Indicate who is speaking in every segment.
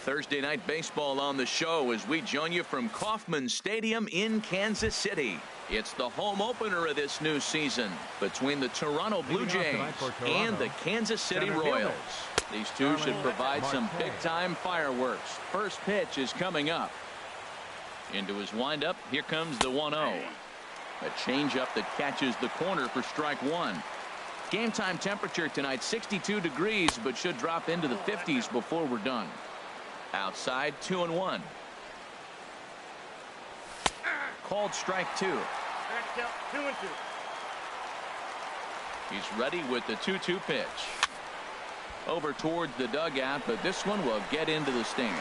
Speaker 1: Thursday night baseball on the show as we join you from Kauffman Stadium in Kansas City. It's the home opener of this new season between the Toronto Blue Jays and the Kansas City Royals. These two should provide some big-time fireworks. First pitch is coming up. Into his windup, here comes the 1-0. A changeup that catches the corner for strike one. Game time temperature tonight 62 degrees, but should drop into the 50s before we're done. Outside, 2-1. Called strike two. He's ready with the 2-2 pitch. Over towards the dugout, but this one will get into the stands.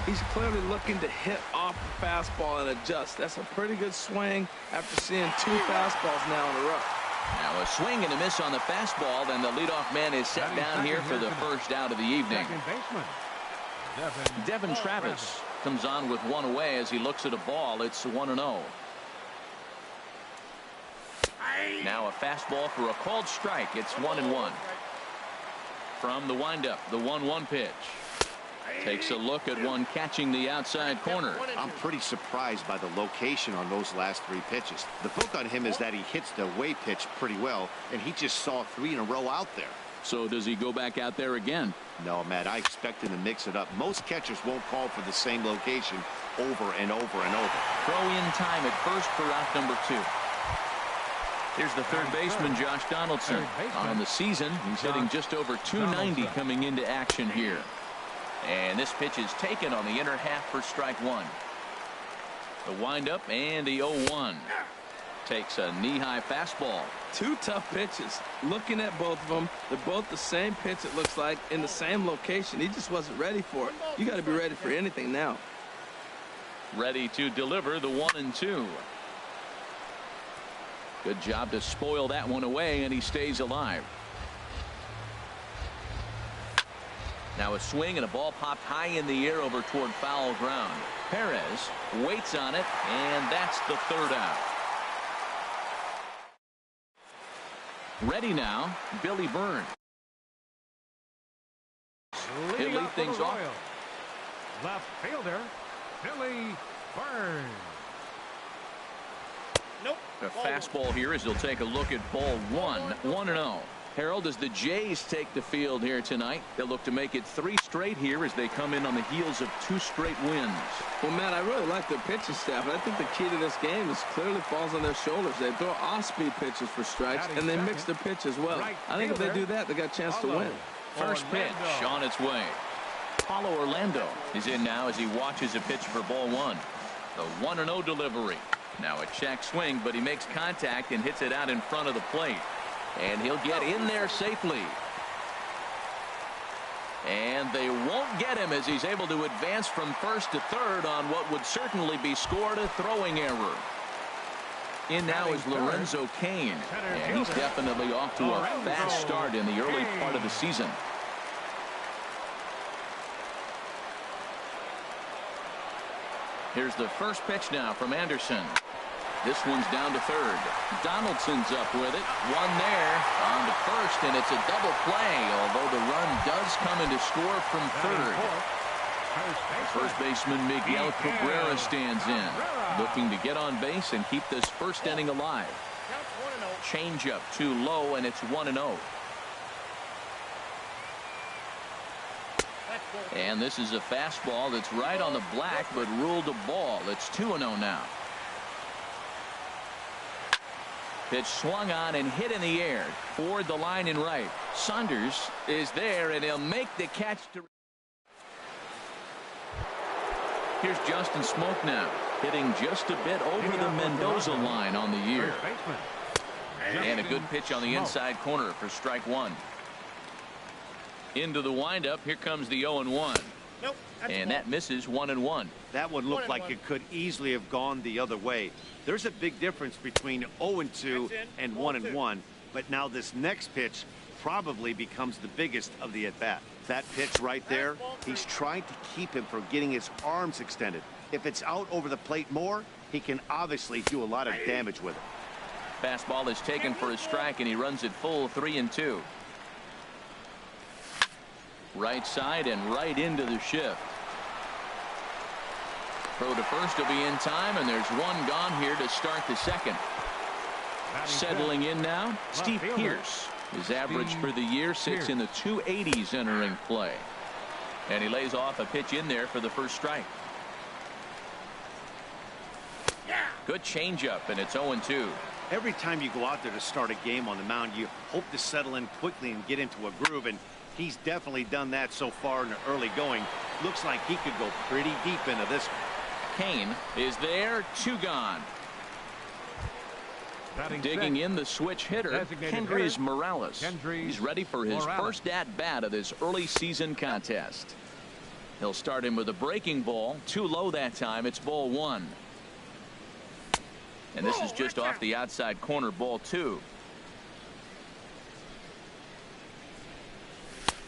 Speaker 2: He's clearly looking to hit off the fastball and adjust. That's a pretty good swing after seeing two fastballs now in a row.
Speaker 1: Now a swing and a miss on the fastball, then the leadoff man is set down here for the first out of the evening. Devin Travis comes on with one away as he looks at a ball. It's 1-0. Now a fastball for a called strike. It's 1-1. From the windup, the 1-1 pitch. Takes a look at one catching the outside corner.
Speaker 3: I'm pretty surprised by the location on those last three pitches. The book on him is that he hits the away pitch pretty well, and he just saw three in a row out there.
Speaker 1: So does he go back out there again?
Speaker 3: No, Matt, I expect him to mix it up. Most catchers won't call for the same location over and over and over.
Speaker 1: Throw in time at first for out number 2. Here's the third baseman, Josh Donaldson. On the season, he's hitting just over 290 coming into action here. And this pitch is taken on the inner half for strike one. The windup and the 0-1. Takes a knee-high fastball.
Speaker 2: Two tough pitches. Looking at both of them, they're both the same pitch, it looks like, in the same location. He just wasn't ready for it. You got to be ready for anything now.
Speaker 1: Ready to deliver the 1-2. Good job to spoil that one away, and he stays alive. Now a swing and a ball popped high in the air over toward foul ground. Perez waits on it, and that's the third out. Ready now, Billy Byrne. He'll lead things off.
Speaker 4: Left fielder, Billy Byrne.
Speaker 1: Nope. A fastball here as he'll take a look at ball one. 1-0. Harold, as the Jays take the field here tonight, they'll look to make it 3 straight here as they come in on the heels of 2 straight wins.
Speaker 2: Well, Matt, I really like their pitching staff, and I think the key to this game is clearly falls on their shoulders. They throw off-speed pitches for strikes, and they mix their pitch as well. I think if they do that, they got a chance to win.
Speaker 1: First pitch on its way. Paulo Orlando is in now as he watches a pitch for ball one. The 1-0 delivery. Now a check swing, but he makes contact and hits it out in front of the plate. And he'll get in there safely. And they won't get him as he's able to advance from first to third on what would certainly be scored a throwing error. In now is Lorenzo Cain. And he's definitely off to a fast start in the early part of the season. Here's the first pitch now from Anderson. This one's down to third. Donaldson's up with it. One there on to first, and it's a double play, although the run does come in to score from third. First baseman Miguel Cabrera stands in, looking to get on base and keep this first inning alive. Changeup too low, and it's 1-0. And this is a fastball that's right on the black, but ruled a ball. It's 2-0 now. Pitch swung on and hit in the air toward the line and right. Saunders is there, and he'll make the catch. Here's Justin Smoke now, hitting just a bit over the Mendoza line on the year. And a good pitch on the inside corner for strike one. Into the windup, here comes the 0-1.
Speaker 5: Nope,
Speaker 1: and that misses 1-1.
Speaker 3: That one looked like it could easily have gone the other way. There's a big difference between 0-2 and 1-1, but now this next pitch probably becomes the biggest of the at-bat. That pitch right there, he's trying to keep him from getting his arms extended. If it's out over the plate more, he can obviously do a lot of damage with it.
Speaker 1: Fastball is taken for a strike, and he runs it full 3-2. Right side and right into the shift. Throw to first will be in time, and there's one gone here to start the second. Settling in now, Steve Pearce. His average for the year sits in the 280s entering play. And he lays off a pitch in there for the first strike. Good changeup, and it's 0-2.
Speaker 3: Every time you go out there to start a game on the mound, you hope to settle in quickly and get into a groove, and he's definitely done that so far in the early going. Looks like he could go pretty deep into this one.
Speaker 1: Kane is there, 2 gone. Digging in the switch hitter, Kendrys Morales. He's ready for his first at-bat of this early season contest. He'll start him with a breaking ball, too low that time. It's ball 1. And this is just off the outside corner, ball 2.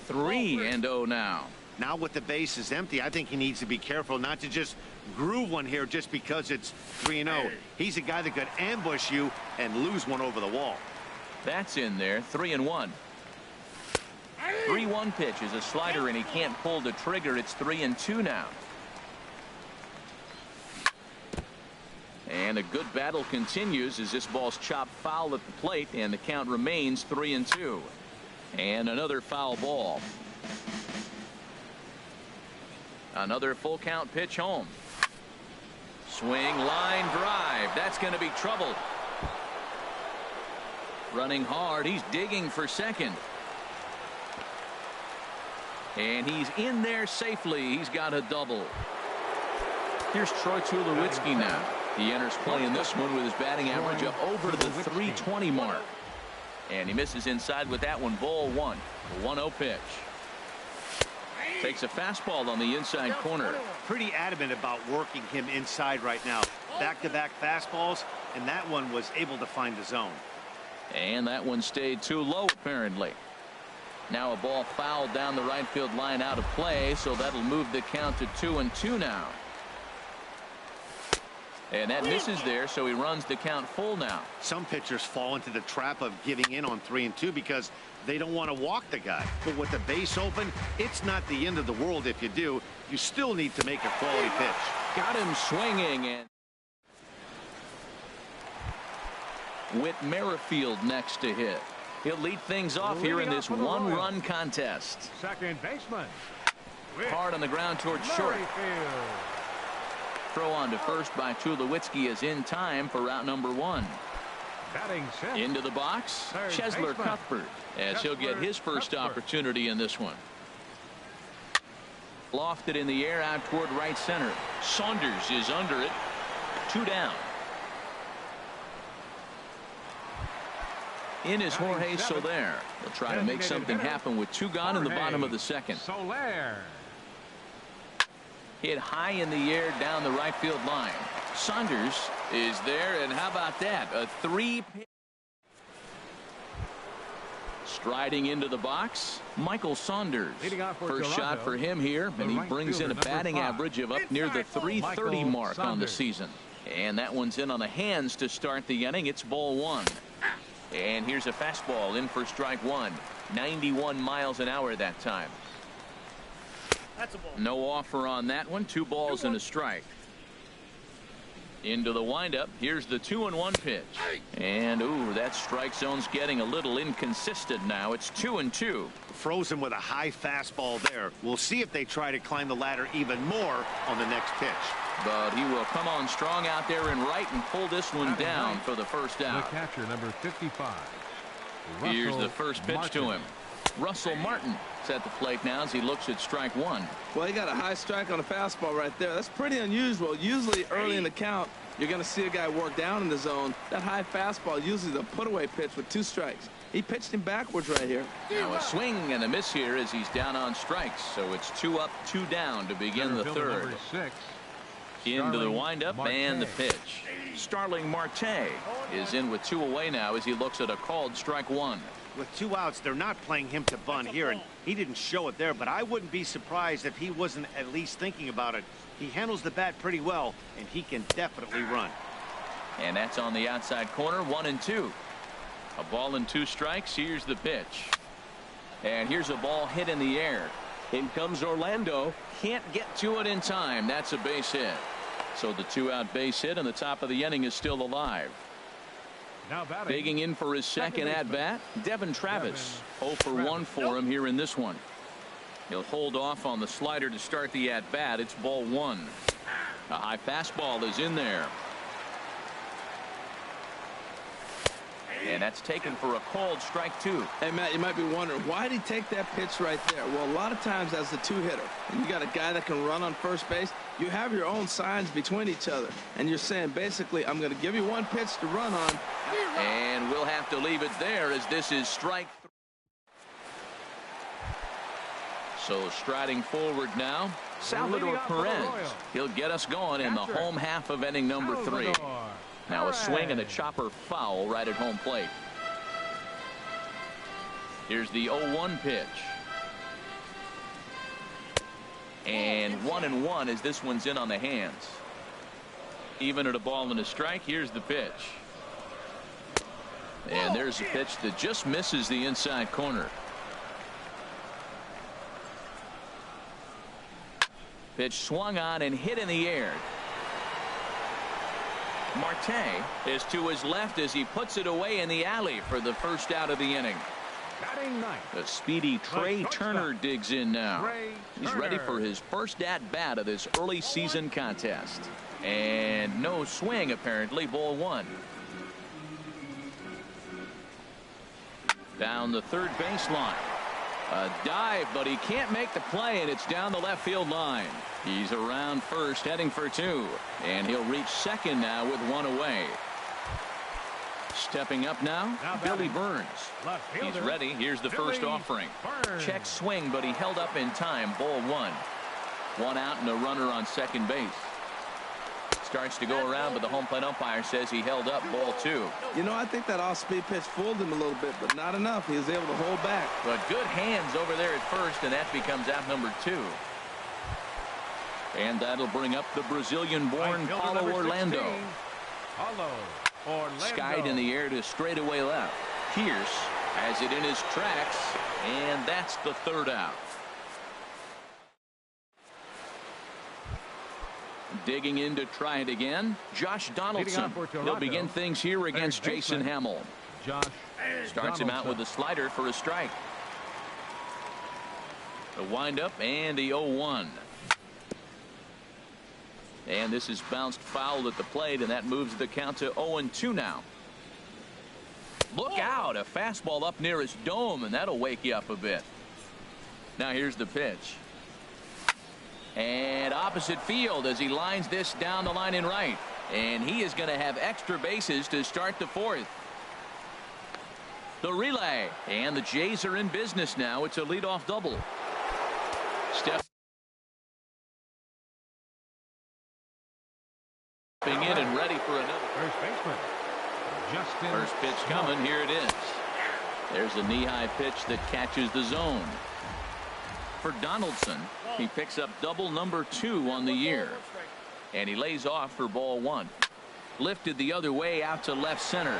Speaker 1: 3-0 now.
Speaker 3: Now with the base is empty, I think he needs to be careful not to just groove one here just because it's 3-0. He's a guy that could ambush you and lose one over the wall.
Speaker 1: That's in there. 3-1. 3-1 pitch is a slider, and he can't pull the trigger. It's 3-2 now. And a good battle continues as this ball's chopped foul at the plate, and the count remains 3-2. And another foul ball. Another full count pitch home. Swing, line drive. That's going to be trouble. Running hard. He's digging for second. And he's in there safely. He's got a double. Here's Troy Tulowitzki now. He enters play in this one with his batting average up over the 320 mark. And he misses inside with that one. Ball 1. 1-0 pitch. Takes a fastball on the inside corner.
Speaker 3: Pretty adamant about working him inside right now. Back-to-back fastballs, and that one was able to find the zone.
Speaker 1: And that one stayed too low, apparently. Now a ball fouled down the right field line out of play, so that'll move the count to 2-2 now. And that misses there, so he runs the count full now.
Speaker 3: Some pitchers fall into the trap of giving in on 3-2 because they don't want to walk the guy. But with the base open, it's not the end of the world if you do. You still need to make a quality pitch.
Speaker 1: Got him swinging, and Whit Merrifield next to hit. He'll lead things off here in this one-run contest.
Speaker 4: Second baseman.
Speaker 1: Hard on the ground towards short. Throw on to first by Tulowitzki is in time for route number 1. Into the box, Chesler Cuthbert, as he'll get his first opportunity in this one. Lofted in the air out toward right center. Saunders is under it. 2 down. In is Jorge Soler. They'll try to make something happen with 2 gone in the bottom of the second. Hit high in the air down the right field line. Saunders is there, and how about that? A 3 pitch. Striding into the box, Michael Saunders. First shot for him here, and he brings in a batting average of up near the 330 mark on the season. And that one's in on the hands to start the inning. It's ball 1. And here's a fastball in for strike 1. 91 miles an hour that time. No offer on that one. 2 balls and a strike. Into the windup. Here's the 2-1 pitch. And ooh, that strike zone's getting a little inconsistent now. It's 2-2.
Speaker 3: Frozen with a high fastball there. We'll see if they try to climb the ladder even more on the next pitch.
Speaker 1: But he will come on strong out there in right and pull this one down for the first out.
Speaker 4: The catcher, number 55.
Speaker 1: Here's the first pitch to him. Russell Martin is at the plate now as he looks at strike 1.
Speaker 2: Well, he got a high strike on a fastball right there. That's pretty unusual. Usually early in the count, you're going to see a guy work down in the zone. That high fastball usually the put-away pitch with 2 strikes. He pitched him backwards right here.
Speaker 1: Now a swing and a miss here as he's down on strikes. So it's 2 up, 2 down to begin the third. Into the windup and the pitch. Starling Marte is in with 2 away now as he looks at a called strike 1.
Speaker 3: With 2 outs, they're not playing him to bunt here, and he didn't show it there, but I wouldn't be surprised if he wasn't at least thinking about it. He handles the bat pretty well, and he can definitely run.
Speaker 1: And that's on the outside corner, 1-2. A ball and 2 strikes. Here's the pitch. And here's a ball hit in the air. In comes Orlando. Can't get to it in time. That's a base hit. So the 2-out base hit and the top of the inning is still alive.
Speaker 4: Now batting.
Speaker 1: Digging in for his second at-bat, Devin Travis. 0 for 1 for him here in this one. He'll hold off on the slider to start the at-bat. It's ball 1. A high fastball is in there. And that's taken for a called strike 2.
Speaker 2: Hey, Matt, you might be wondering, why did he take that pitch right there? Well, a lot of times as the 2-hitter, and you got a guy that can run on first base, you have your own signs between each other. And you're saying, basically, I'm going to give you one pitch to run on.
Speaker 1: And we'll have to leave it there as this is strike 3. So striding forward now, Salvador Perez. He'll get us going in the home half of inning number 3. Now a swing and a chopper foul right at home plate. Here's the 0-1 pitch. And 1-1 as this one's in on the hands. Even at a ball and a strike, here's the pitch. And there's a pitch that just misses the inside corner. Pitch swung on and hit in the air. Marte is to his left as he puts it away in the alley for the first out of the inning. The speedy Trey Turner digs in now. He's ready for his first at-bat of this early season contest. And no swing apparently. Ball 1. Down the third baseline. A dive, but he can't make the play, and it's down the left field line. He's around first, heading for 2, and he'll reach second now with 1 away. Stepping up now Billy Burns. He's ready. Here's the first offering. Check swing, but he held up in time. Ball 1. 1 out and a runner on second base. Starts to go around, but the home plate umpire says he held up. Ball 2.
Speaker 2: You know, I think that off-speed pitch fooled him a little bit, but not enough. He was able to hold back.
Speaker 1: But good hands over there at first, and that becomes out number 2. And that'll bring up the Brazilian-born Paulo Orlando. Skied in the air to straightaway left. Pierce has it in his tracks, and that's the 3rd out. Digging in to try it again, Josh Donaldson. He'll begin things here against Jason Hamill. Starts him out with a slider for a strike. The windup and the 0-1. And this is bounced foul at the plate, and that moves the count to 0-2 now. Look out, a fastball up near his dome, and that'll wake you up a bit. Now here's the pitch. And opposite field as he lines this down the line in right. And he is going to have extra bases to start the 4th. The relay. And the Jays are in business now. It's a leadoff double. Stepping in and ready for another.
Speaker 4: First baseman.
Speaker 1: First pitch coming. Here it is. There's a knee-high pitch that catches the zone. For Donaldson, he picks up double number 2 on the year. And he lays off for ball 1. Lifted the other way out to left center.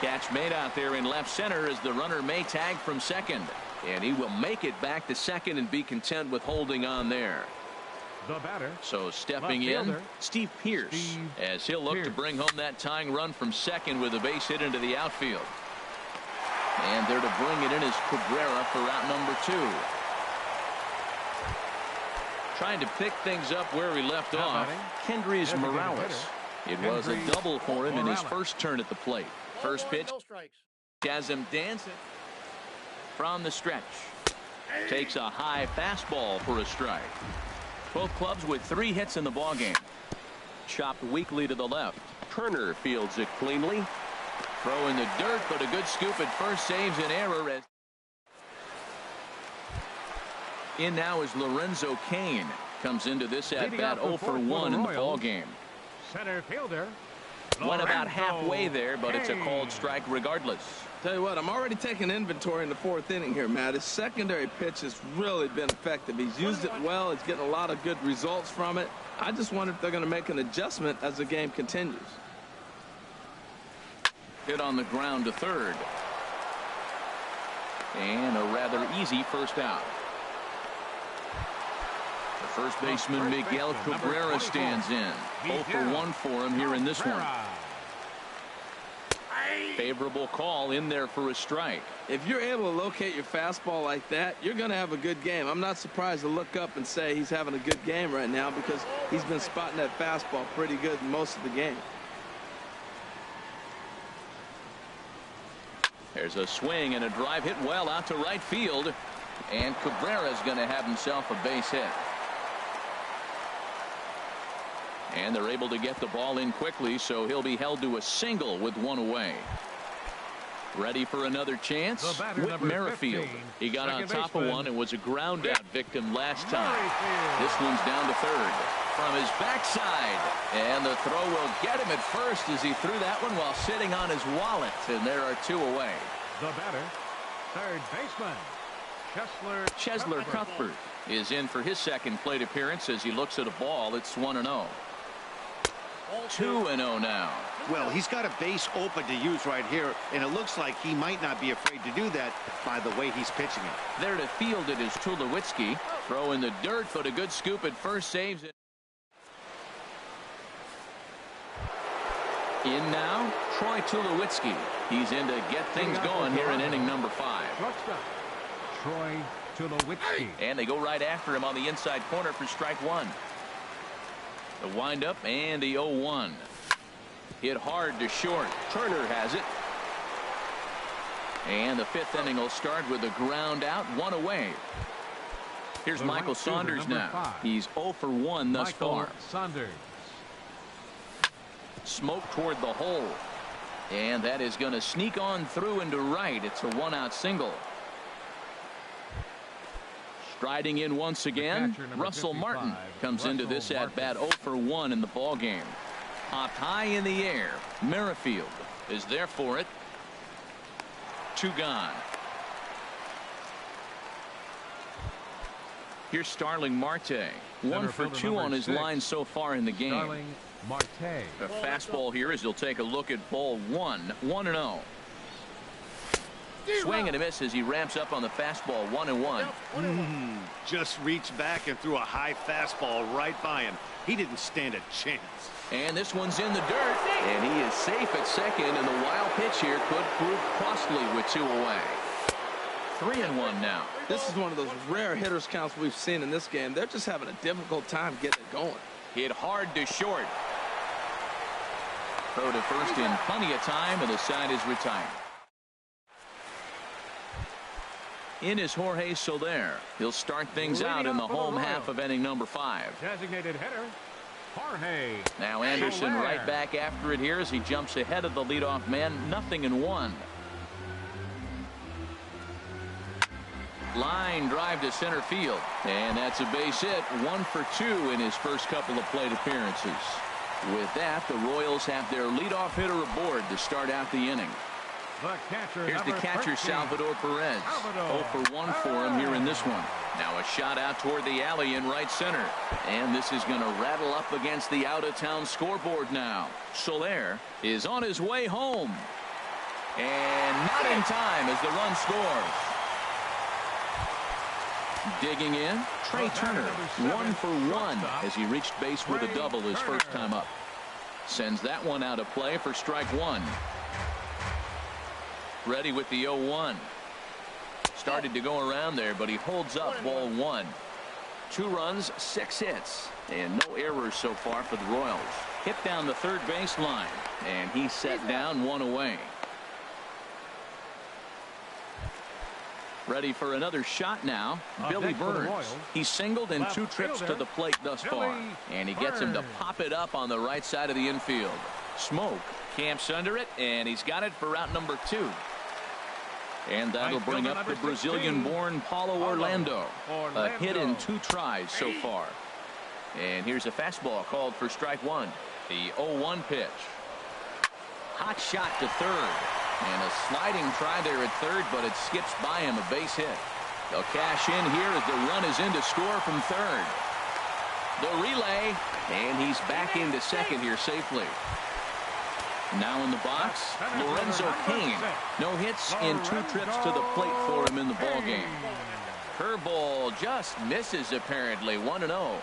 Speaker 1: Catch made out there in left center as the runner may tag from second. And he will make it back to second and be content with holding on there.
Speaker 4: The batter.
Speaker 1: So stepping in, Steve Pierce, as he'll look to bring home that tying run from second with a base hit into the outfield. And there to bring it in is Cabrera for out number 2. Trying to pick things up where he left off, Kendrys Morales. It was a double for him in his first turn at the plate. First pitch has him dancing from the stretch. Takes a high fastball for a strike. Both clubs with 3 hits in the ballgame. Chopped weakly to the left. Turner fields it cleanly. Throw in the dirt, but a good scoop at first saves an error. As in now is Lorenzo Cain. Comes into this at-bat 0 for 1 in the ballgame.
Speaker 4: Center fielder.
Speaker 1: Went about halfway there, but it's a called strike regardless.
Speaker 2: Tell you what, I'm already taking inventory in the 4th inning here, Matt. His secondary pitch has really been effective. He's used it well. He's getting a lot of good results from it. I just wonder if they're going to make an adjustment as the game continues.
Speaker 1: Hit on the ground to third. And a rather easy first out. The first baseman, Miguel Cabrera, stands in. 0 for 1 for him here in this one. Favorable call in there for a strike.
Speaker 2: If you're able to locate your fastball like that, you're going to have a good game. I'm not surprised to look up and say he's having a good game right now because he's been spotting that fastball pretty good most of the game.
Speaker 1: There's a swing and a drive hit well out to right field. And Cabrera's going to have himself a base hit. And they're able to get the ball in quickly, so he'll be held to a single with one away. Ready for another chance? Whit Merrifield. He got on top of one and was a ground out victim last time. This one's down to third. From his backside. And the throw will get him at first as he threw that one while sitting on his wallet. And there are two away.
Speaker 4: The batter, third baseman,
Speaker 1: Cheslor Cuthbert is in for his second plate appearance as he looks at a ball. It's 1-0. 2-0 now.
Speaker 3: Well, he's got a base open to use right here, and it looks like he might not be afraid to do that by the way he's pitching it.
Speaker 1: There to field it is Tulowitzki. Throw in the dirt, but a good scoop at first saves it. In now, Troy Tulowitzki. He's in to get things going here in inning number 5.
Speaker 4: Troy Tulowitzki.
Speaker 1: And they go right after him on the inside corner for strike one. The windup and the 0-1. Hit hard to short. Turner has it. And the 5th inning will start with a ground out, one away. Here's Michael Saunders now. He's 0 for 1 thus far.
Speaker 4: Saunders.
Speaker 1: Smoke toward the hole. And that is going to sneak on through into right. It's a 1-out single. Striding in once again, Russell Martin comes into this at bat 0 for 1 in the ball game. Popped high in the air. Merrifield is there for it. 2 gone. Here's Starling Marte. 1 for 2 on his line so far in the game. A fastball here as he'll take a look at ball 1. 1-0. Swing and a miss as he ramps up on the fastball. 1-1.
Speaker 3: Just reached back and threw a high fastball right by him. He didn't stand a chance.
Speaker 1: And this one's in the dirt. And he is safe at second. And the wild pitch here could prove costly with 2 away. 3-1 now.
Speaker 2: This is one of those rare hitters counts we've seen in this game. They're just having a difficult time getting it going.
Speaker 1: Hit hard to short. Throw to first in plenty of time, and the side is retired. In is Jorge Soler. He'll start things out in the home half of inning number 5.
Speaker 4: Designated hitter, Jorge.
Speaker 1: Now Anderson right back after it here as he jumps ahead of the leadoff man. 0-1. Line drive to center field. And that's a base hit. 1 for 2 in his first couple of plate appearances. With that, the Royals have their leadoff hitter aboard to start out the inning. Here's the catcher, Salvador Perez. 0 for 1 for him here in this one. Now a shot out toward the alley in right center. And this is going to rattle up against the out-of-town scoreboard now. Soler is on his way home. And not in time as the run scores. Digging in, Trey Turner, 1 for 1 as he reached base with a double his first time up. Sends that one out of play for strike 1. Ready with the 0-1. Started to go around there, but he holds up ball 1. 2 runs, 6 hits, and no errors so far for the Royals. Hit down the third base line, and he's set down 1 away. Ready for another shot now. Billy Burns. He's singled in 2 trips to the plate thus far. And he gets him to pop it up on the right side of the infield. Smoke camps under it, and he's got it for out number 2. And that'll bring up the Brazilian-born Paulo Orlando. A hit in 2 tries so far. And here's a fastball called for strike 1. The 0-1 pitch. Hot shot to third. And a sliding try there at third, but it skips by him, a base hit. They'll cash in here as the run is in to score from third. The relay, and he's back into second here safely. Now in the box, Lorenzo Cain. No hits in 2 trips to the plate for him in the ballgame. Curveball just misses apparently. 1-0.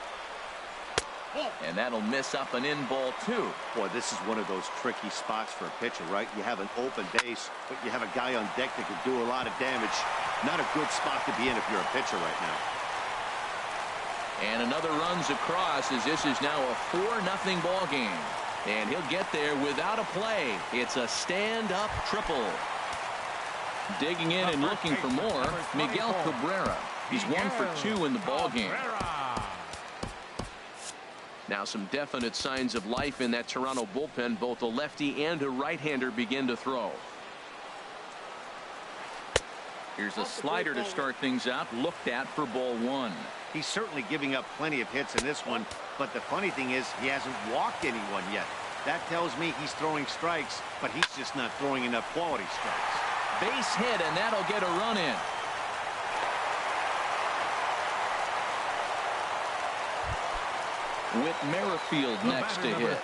Speaker 1: And that'll miss up an in ball two.
Speaker 3: Boy, this is one of those tricky spots for a pitcher, right? You have an open base, but you have a guy on deck that can do a lot of damage. Not a good spot to be in if you're a pitcher right now.
Speaker 1: And another runs across as this is now a 4-0 ball game. And he'll get there without a play. It's a stand-up triple. Digging in and looking for more, Miguel Cabrera. He's 1 for 2 in the ball game. Now some definite signs of life in that Toronto bullpen. Both a lefty and a right-hander begin to throw. Here's a slider to start things out, looked at for ball one.
Speaker 3: He's certainly giving up plenty of hits in this one, but the funny thing is he hasn't walked anyone yet. That tells me he's throwing strikes, but he's just not throwing enough quality strikes.
Speaker 1: Base hit, and that'll get a run in. With Merrifield next to hit.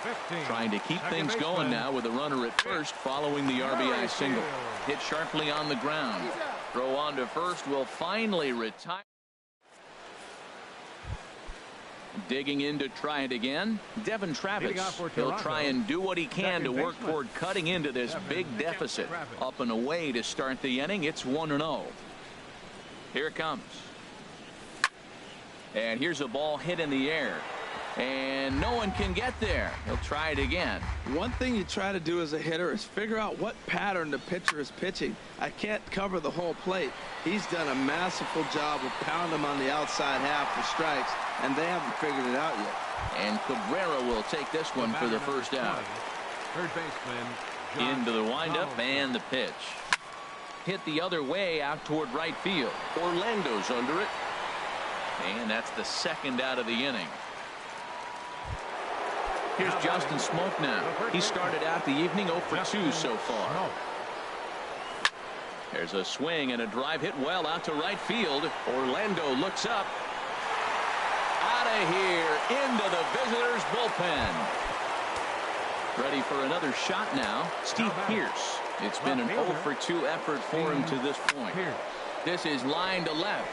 Speaker 1: Trying to keep things going now with a runner at first following the RBI single. Hit sharply on the ground. Throw on to first will finally retire. Digging in to try it again. Devin Travis. He'll try and do what he can to work toward cutting into this big deficit. Up and away to start the inning. It's 1-0. Here it comes. And here's a ball hit in the air. And no one can get there. He'll try it again.
Speaker 2: One thing you try to do as a hitter is figure out what pattern the pitcher is pitching. I can't cover the whole plate. He's done a masterful job of pounding him on the outside half for strikes, and they haven't figured it out yet.
Speaker 1: And Cabrera will take this one for the first out.
Speaker 4: Third baseman
Speaker 1: Into the windup and the pitch. Hit the other way out toward right field. Orlando's under it. And that's the second out of the inning. Here's Justin Smoke now. He started out the evening 0 for 2 so far. There's a swing and a drive hit well out to right field. Orlando looks up. Out of here into the visitors' bullpen. Ready for another shot now. Steve Pearce. It's been an 0 for 2 effort for him to this point. This is line to left.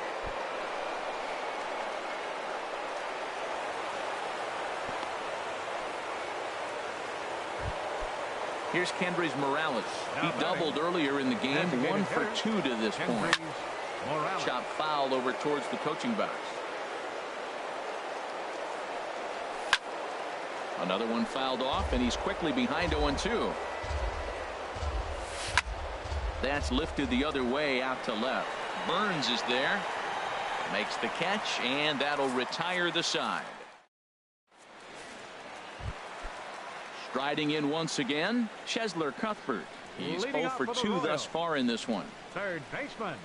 Speaker 1: Here's Kendrys Morales. He doubled earlier in the game. 1 for 2 to this point. Shot fouled over towards the coaching box. Another one fouled off, and he's quickly behind 0-2. That's lifted the other way out to left. Burns is there. Makes the catch, and that'll retire the side. Striding in once again, Chesler Cuthbert. He's 0 for 2 thus far in this one.
Speaker 4: Third baseman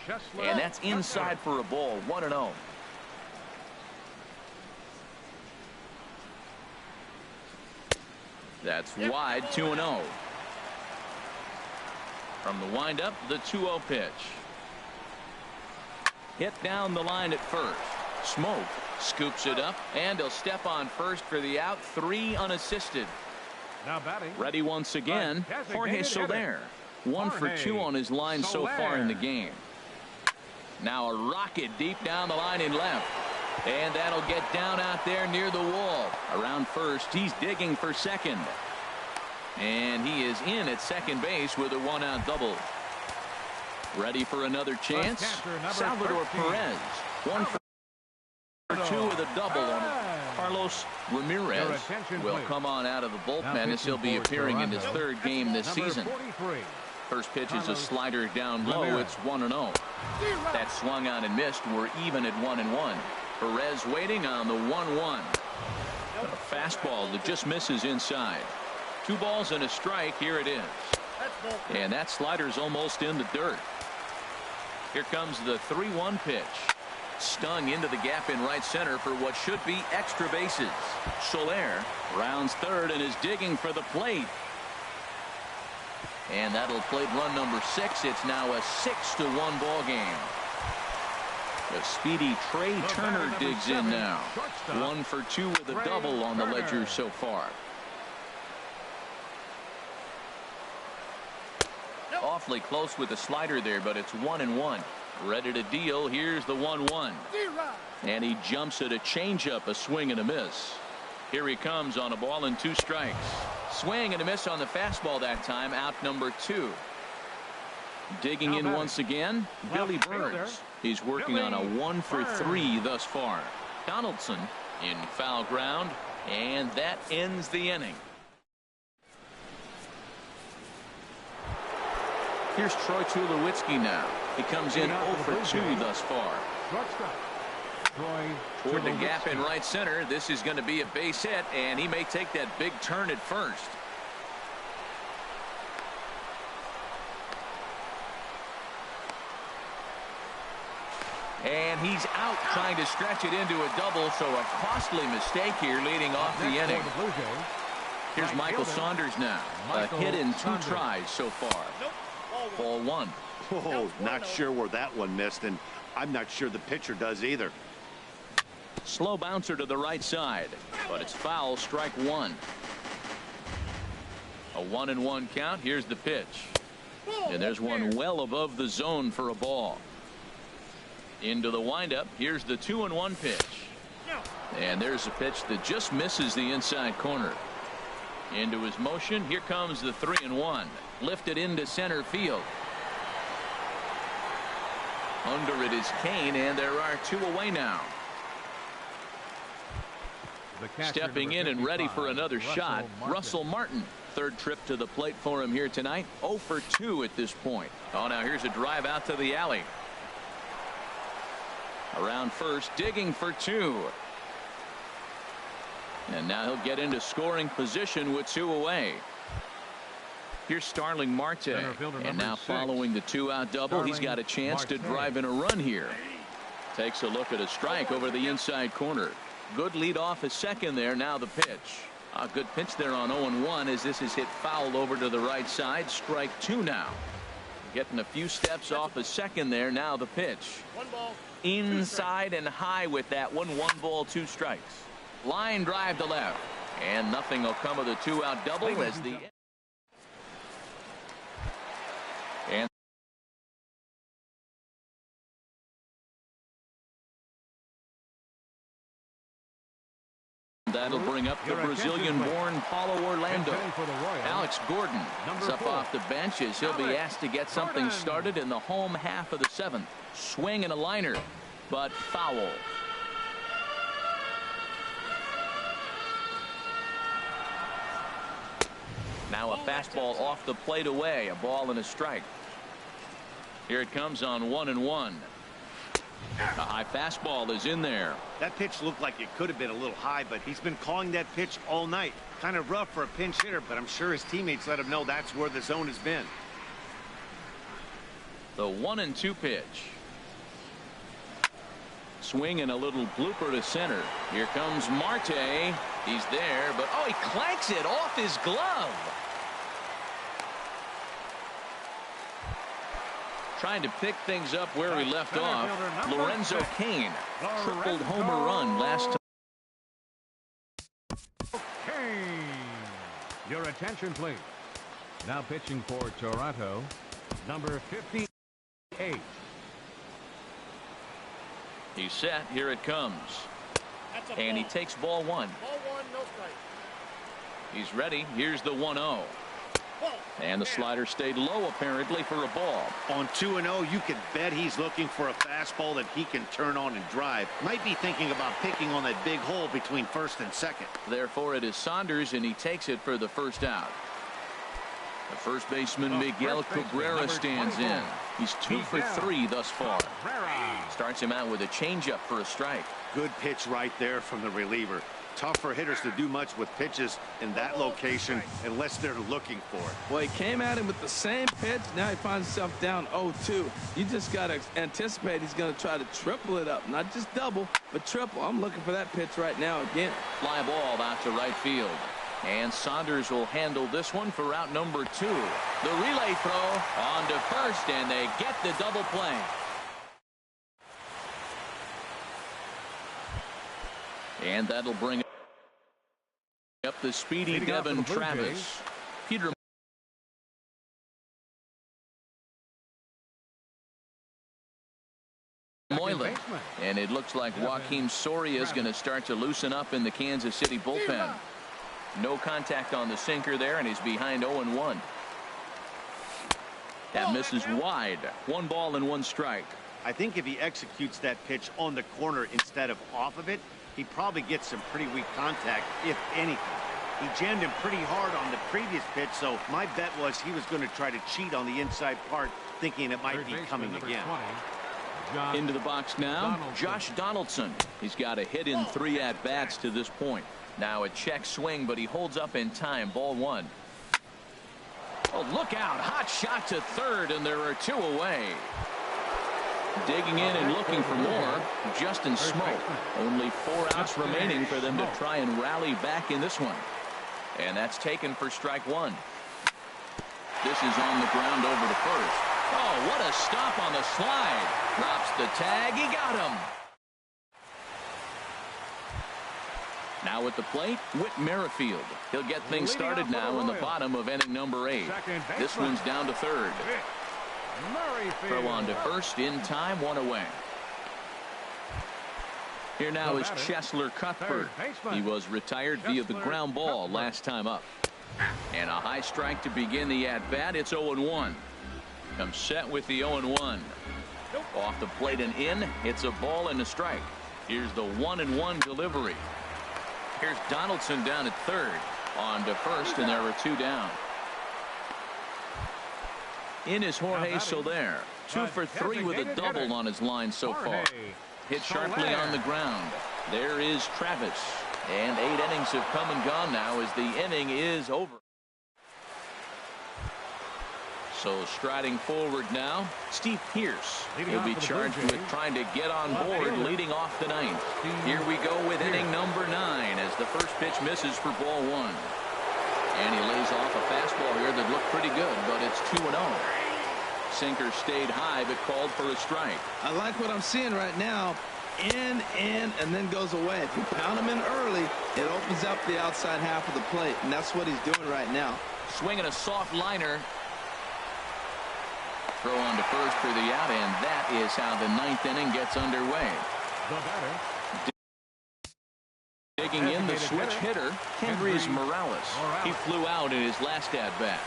Speaker 4: Chesler.
Speaker 1: And that's inside for a ball. 1-0. That's wide. 2-0. From the windup, the 2-0 pitch. Hit down the line at first. Smoke scoops it up, and he'll step on first for the out. 3 unassisted.
Speaker 4: Now batting.
Speaker 1: Ready once again. Jorge Soler. 1 for 2 on his line so far in the game. Now a rocket deep down the line in left. And that'll get down out there near the wall. Around first, he's digging for second. And he is in at second base with a 1-out double. Ready for another chance. Salvador Perez. 1 for 2 with a double on it. Carlos Ramirez will come on out of the bullpen as he'll be appearing in his 3rd game this season. First pitch is a slider down low. It's 1-0. That swung on and missed. We're even at 1-1. Perez waiting on the 1-1. A fastball that just misses inside. 2 balls and a strike. Here it is. And that slider's almost in the dirt. Here comes the 3-1 pitch. Stung into the gap in right center for what should be extra bases. Soler rounds third and is digging for the plate. And that'll plate run number 6. It's now a 6-1 ball game. The speedy Trey Turner digs in now. 1 for 2 with a double on the ledger so far. awfully close with the slider there, but it's 1-1. Ready to deal. Here's the 1-1. And he jumps at a changeup, a swing and a miss. Here he comes on a ball and 2 strikes. Swing and a miss on the fastball that time. Out number 2. Digging in once again, Billy Burns. He's working on a 1 for 3 thus far. Donaldson in foul ground, and that ends the inning. Here's Troy Tulowitzki now. He comes in 0 for 2 thus far. Toward the gap in right center. This is going to be a base hit, and he may take that big turn at first. And he's out, trying to stretch it into a double, so a costly mistake here leading off the inning. Here's Michael Saunders now. A hit in 2 tries so far. Ball 1.
Speaker 3: Oh, not sure where that one missed, and I'm not sure the pitcher does either.
Speaker 1: Slow bouncer to the right side, but it's foul. Strike 1. A 1-1 count. Here's the pitch, and there's one well above the zone for a ball. Into the windup. Here's the 2-1 pitch, and there's a pitch that just misses the inside corner. Into his motion. Here comes the 3-1. Lifted into center field. Under it is Kane, and there are 2 away now. Stepping in and ready for another shot, Russell Martin. Third trip to the plate for him here tonight. 0 for 2 at this point. Oh, now here's a drive out to the alley. Around first, digging for 2. And now he'll get into scoring position with 2 away. Here's Starling Marte, and now following the 2-out double, he's got a chance to drive in a run here. Takes a look at a strike over the inside corner. Good lead off at second there. Now the pitch. A good pitch there on 0-1 as this is hit foul over to the right side. Strike 2 now. Getting a few steps off a second there. Now the pitch.
Speaker 5: 1 ball.
Speaker 1: Inside and high with that one. 1 ball, 2 strikes. Line drive to left, and nothing will come of the 2-out double as the and that'll bring up the Brazilian-born Paulo Orlando. Alex Gordon is up off the bench as he'll be asked to get something started in the home half of the 7th. Swing and a liner, but foul. Now a fastball off the plate away. A ball and a strike. Here it comes on 1-1. A high fastball is in there.
Speaker 3: That pitch looked like it could have been a little high, but he's been calling that pitch all night. Kind of rough for a pinch hitter, but I'm sure his teammates let him know that's where the zone has been.
Speaker 1: The 1-2 pitch. Swing and a little blooper to center. Here comes Marte. He's there, but oh, he clanks it off his glove. Trying to pick things up where he left off. Lorenzo Cain, tripled homer run last time.
Speaker 4: Kane. Your attention, please. Now pitching for Toronto, number 58.
Speaker 1: He's set. Here it comes. And he takes ball 1.
Speaker 5: Ball 1, no strike.
Speaker 1: He's ready. Here's the 1-0. And the slider stayed low apparently for a ball.
Speaker 3: On 2-0, you can bet he's looking for a fastball that he can turn on and drive. Might be thinking about picking on that big hole between first and second.
Speaker 1: Therefore it is Saunders, and he takes it for the first out. The first baseman Miguel Cabrera stands in. He's 2 for 3 thus far. Starts him out with a changeup for a strike.
Speaker 3: Good pitch right there from the reliever. Tough for hitters to do much with pitches in that location unless they're looking for it.
Speaker 2: Well, he came at him with the same pitch. Now he finds himself down 0-2. You just got to anticipate he's going to try to triple it up. Not just double, but triple. I'm looking for that pitch right now again.
Speaker 1: Fly ball out to right field. And Saunders will handle this one for out number 2. The relay throw on to first, and they get the double play. And that'll bring up the speedy Devin Travis. Peter Moylan. And it looks like Joakim Soria is going to start to loosen up in the Kansas City bullpen. No contact on the sinker there, and he's behind 0-1. That misses wide. 1 ball and 1 strike.
Speaker 3: I think if he executes that pitch on the corner instead of off of it, he probably gets some pretty weak contact, if anything. He jammed him pretty hard on the previous pitch, so my bet was he was going to try to cheat on the inside part, thinking it might be coming again.
Speaker 1: Into the box now, Josh Donaldson. He's got a hit in 3 at-bats to this point. Now a check swing, but he holds up in time. Ball 1. Oh, look out. Hot shot to third, and there are 2 away. Digging in and looking for more, Justin Smoke. Only 4 outs remaining for them to try and rally back in this one. And that's taken for strike 1. This is on the ground over to first. Oh, what a stop on the slide. Drops the tag. He got him. Now at the plate, Whit Merrifield. He'll get things started now in the bottom of inning number 8. This one's down to third. Throw on to first in time, 1 away. Here now is Cheslor Cuthbert. He was retired via the ground ball last time up. And a high strike to begin the at-bat. It's 0-1. Comes set with the 0-1. Off the plate and in. It's a ball and a strike. Here's the 1-1 delivery. Here's Donaldson down at third. On to first, and there are 2 down. In is Jorge Soler. 2 for 3 with a double on his line so far. Hit sharply on the ground. There is Travis. And 8 innings have come and gone now as the inning is over. So striding forward now, Steve Pearce. He'll be charged with trying to get on board leading off the 9th. Here we go with inning number 9 as the first pitch misses for ball 1. And he lays off a fastball here that looked pretty good, but it's 2-0. Sinker stayed high but called for a strike.
Speaker 2: I like what I'm seeing right now. In, and then goes away. If you pound him in early, it opens up the outside half of the plate, and that's what he's doing right now.
Speaker 1: Swinging a soft liner. Throw on to first for the out, and that is how the 9th inning gets underway. Digging in the switch hitter, Kendrys Morales. He flew out in his last at-bat.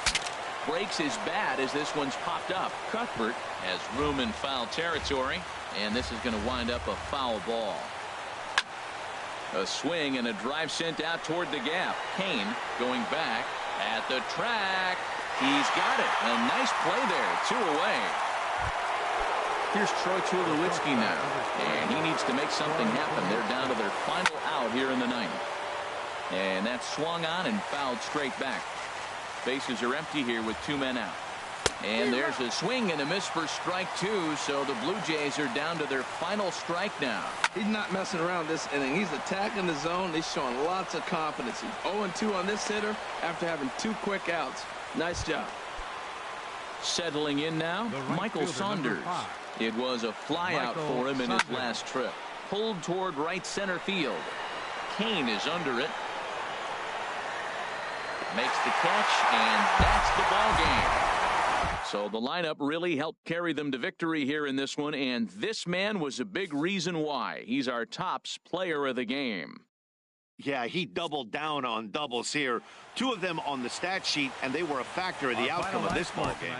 Speaker 1: Breaks his bat as this one's popped up. Cuthbert has room in foul territory, and this is going to wind up a foul ball. A swing and a drive sent out toward the gap. Kane going back at the track. He's got it. A nice play there. 2 away. Here's Troy Tulowitzki now, and he needs to make something happen. They're down to their final out here in the 9th. And that's swung on and fouled straight back. Bases are empty here with 2 men out. And there's a swing and a miss for strike 2, so the Blue Jays are down to their final strike now.
Speaker 2: He's not messing around this inning. He's attacking the zone. He's showing lots of confidence. He's 0-2 on this hitter after having 2 quick outs. Nice job.
Speaker 1: Settling in now, Michael Saunders. It was a flyout for him in his last trip. Pulled toward right center field. Kane is under it. Makes the catch, and that's the ball game. So the lineup really helped carry them to victory here in this one, and this man was a big reason why. He's our tops player of the game.
Speaker 3: Yeah, he doubled down on doubles here. 2 of them on the stat sheet, and they were a factor in the outcome of this ball game.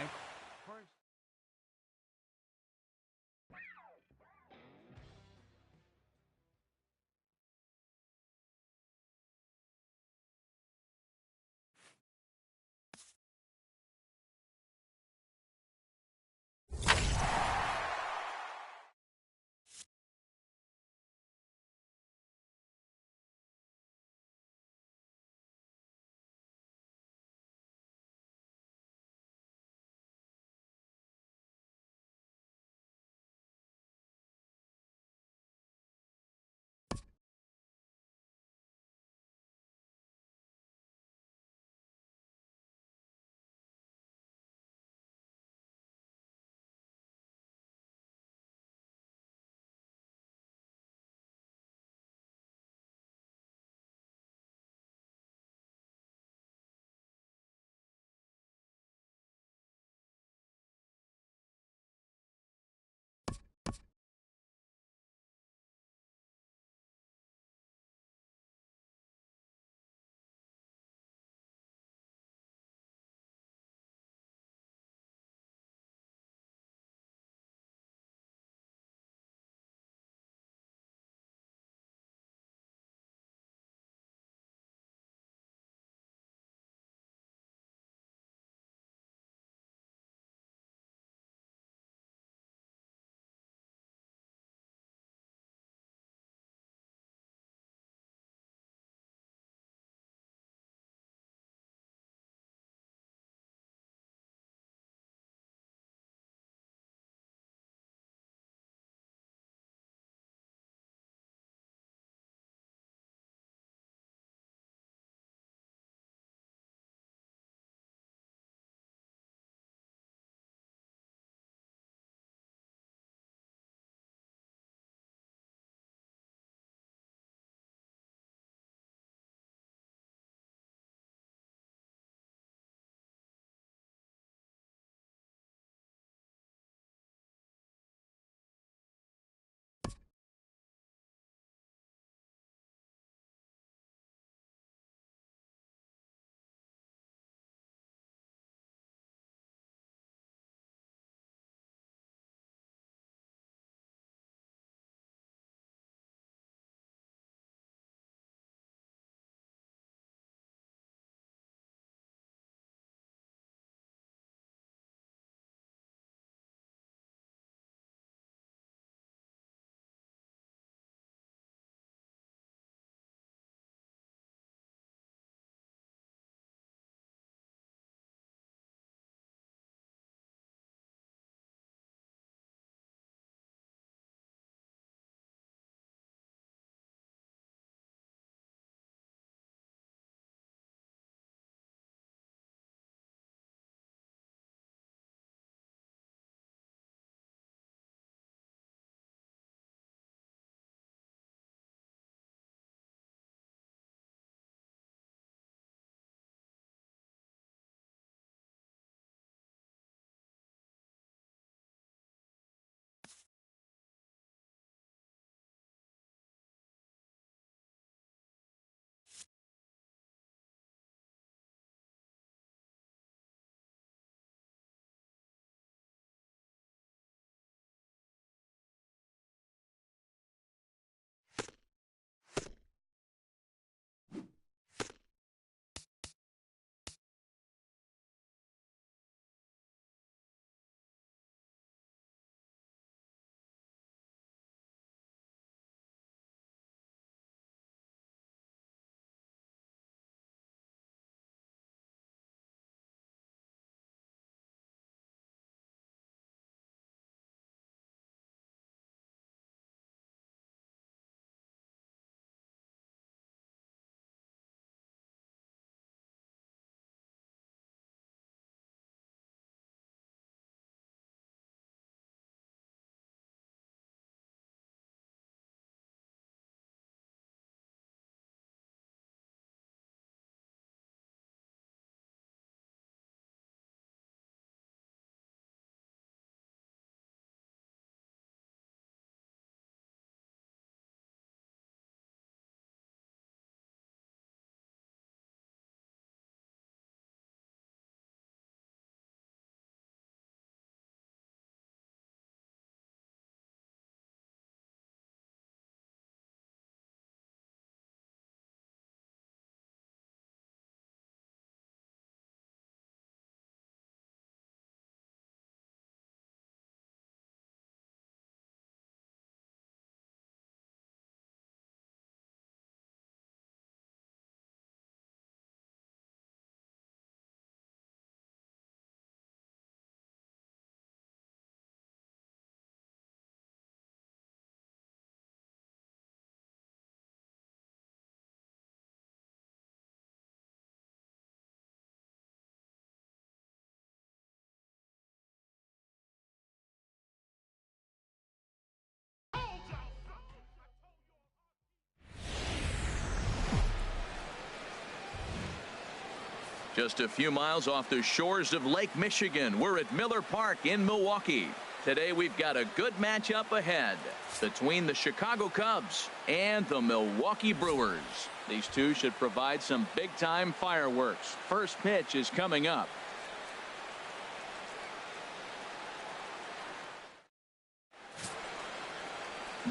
Speaker 1: Just a few miles off the shores of Lake Michigan, we're at Miller Park in Milwaukee. Today we've got a good matchup ahead between the Chicago Cubs and the Milwaukee Brewers. These two should provide some big-time fireworks. First pitch is coming up.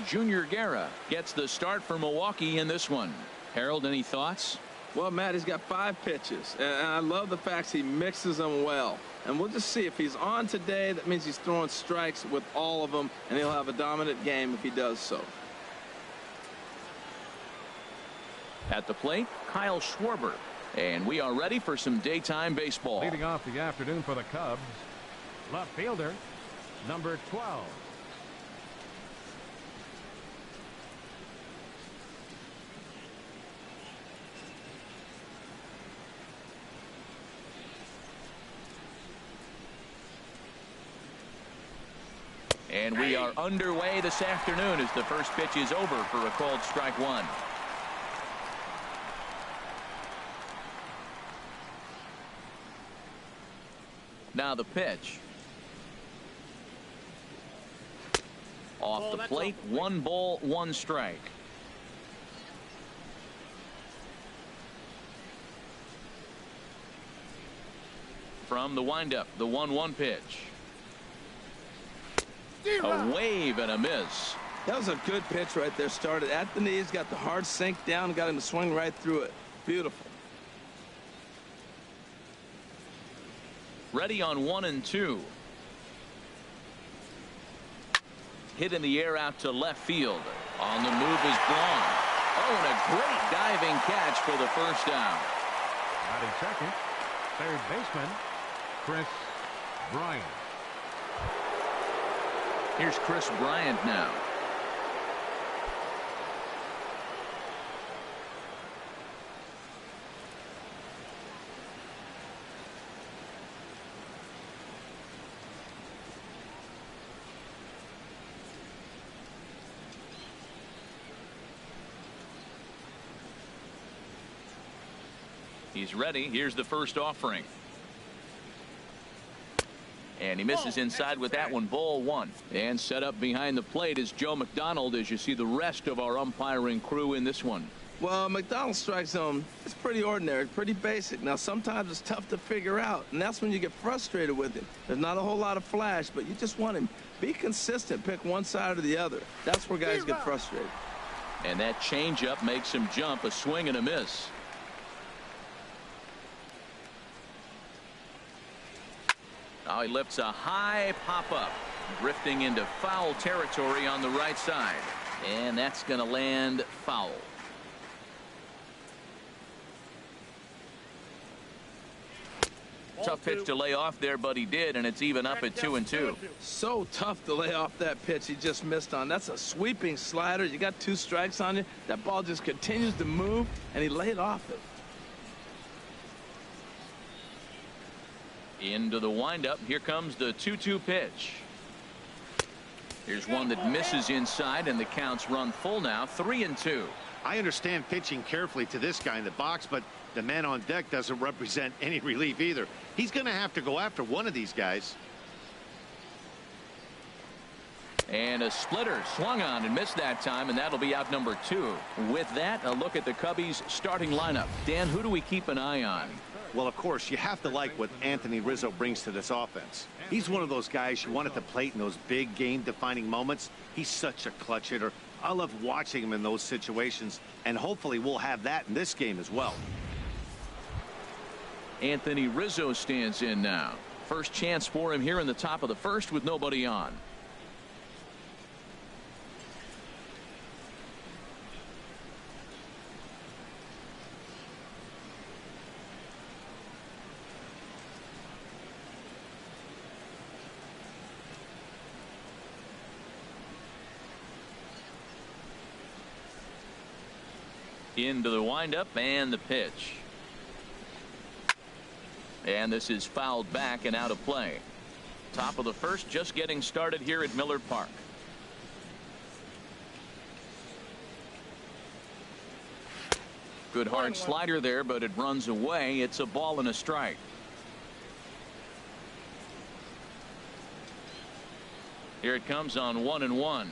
Speaker 1: Junior Guerra gets the start for Milwaukee in this one. Harold, any thoughts?
Speaker 2: Well, Matt, he's got 5 pitches, and I love the fact he mixes them well. And we'll just see if he's on today. That means he's throwing strikes with all of them, and he'll have a dominant game if he does so.
Speaker 1: At the plate, Kyle Schwarber. And we are ready for some daytime baseball.
Speaker 4: Leading off the afternoon for the Cubs, left fielder, number 12.
Speaker 1: And we are underway this afternoon as the first pitch is over for a called strike one. Now the pitch. Off the plate, 1 ball, 1 strike. From the windup, the 1-1 pitch. A wave and a miss.
Speaker 2: That was a good pitch right there. Started at the knees, got the hard sink down, got him to swing right through it. Beautiful.
Speaker 1: Ready on 1 and 2. Hit in the air out to left field. On the move is Braun. Oh, and a great diving catch for the first down.
Speaker 4: Batting second, third baseman, Chris Bryant.
Speaker 1: Here's Chris Bryant now. He's ready. Here's the first offering. And he misses inside with that one. Ball 1. And set up behind the plate is Joe McDonald as you see the rest of our umpiring crew in this one.
Speaker 2: Well, McDonald's strike zone is pretty ordinary, pretty basic. Now, sometimes it's tough to figure out, and that's when you get frustrated with him. There's not a whole lot of flash, but you just want him. Be consistent. Pick one side or the other. That's where guys get frustrated.
Speaker 1: And that changeup makes him jump. A swing and a miss. Now he lifts a high pop-up, drifting into foul territory on the right side. And that's going to land foul. Tough pitch to lay off there, but he did, and it's even up at 2 and 2.
Speaker 2: So tough to lay off that pitch he just missed on. That's a sweeping slider. You got 2 strikes on you. That ball just continues to move, and he laid off it.
Speaker 1: Into the windup. Here comes the 2-2 pitch. Here's one that misses inside, and the count's run full now. 3 and 2.
Speaker 3: I understand pitching carefully to this guy in the box, but the man on deck doesn't represent any relief either. He's going to have to go after one of these guys.
Speaker 1: And a splitter swung on and missed that time, and that'll be out number 2. With that, a look at the Cubbies starting lineup. Dan, who do we keep an eye on?
Speaker 3: Well, of course, you have to like what Anthony Rizzo brings to this offense. He's one of those guys you want at the plate in those big game-defining moments. He's such a clutch hitter. I love watching him in those situations, and hopefully we'll have that in this game as well.
Speaker 1: Anthony Rizzo stands in now. First chance for him here in the top of the first with nobody on. Into the windup and the pitch. And this is fouled back and out of play. Top of the first, just getting started here at Miller Park. Good hard slider there, but it runs away. It's a ball and a strike. Here it comes on 1-1.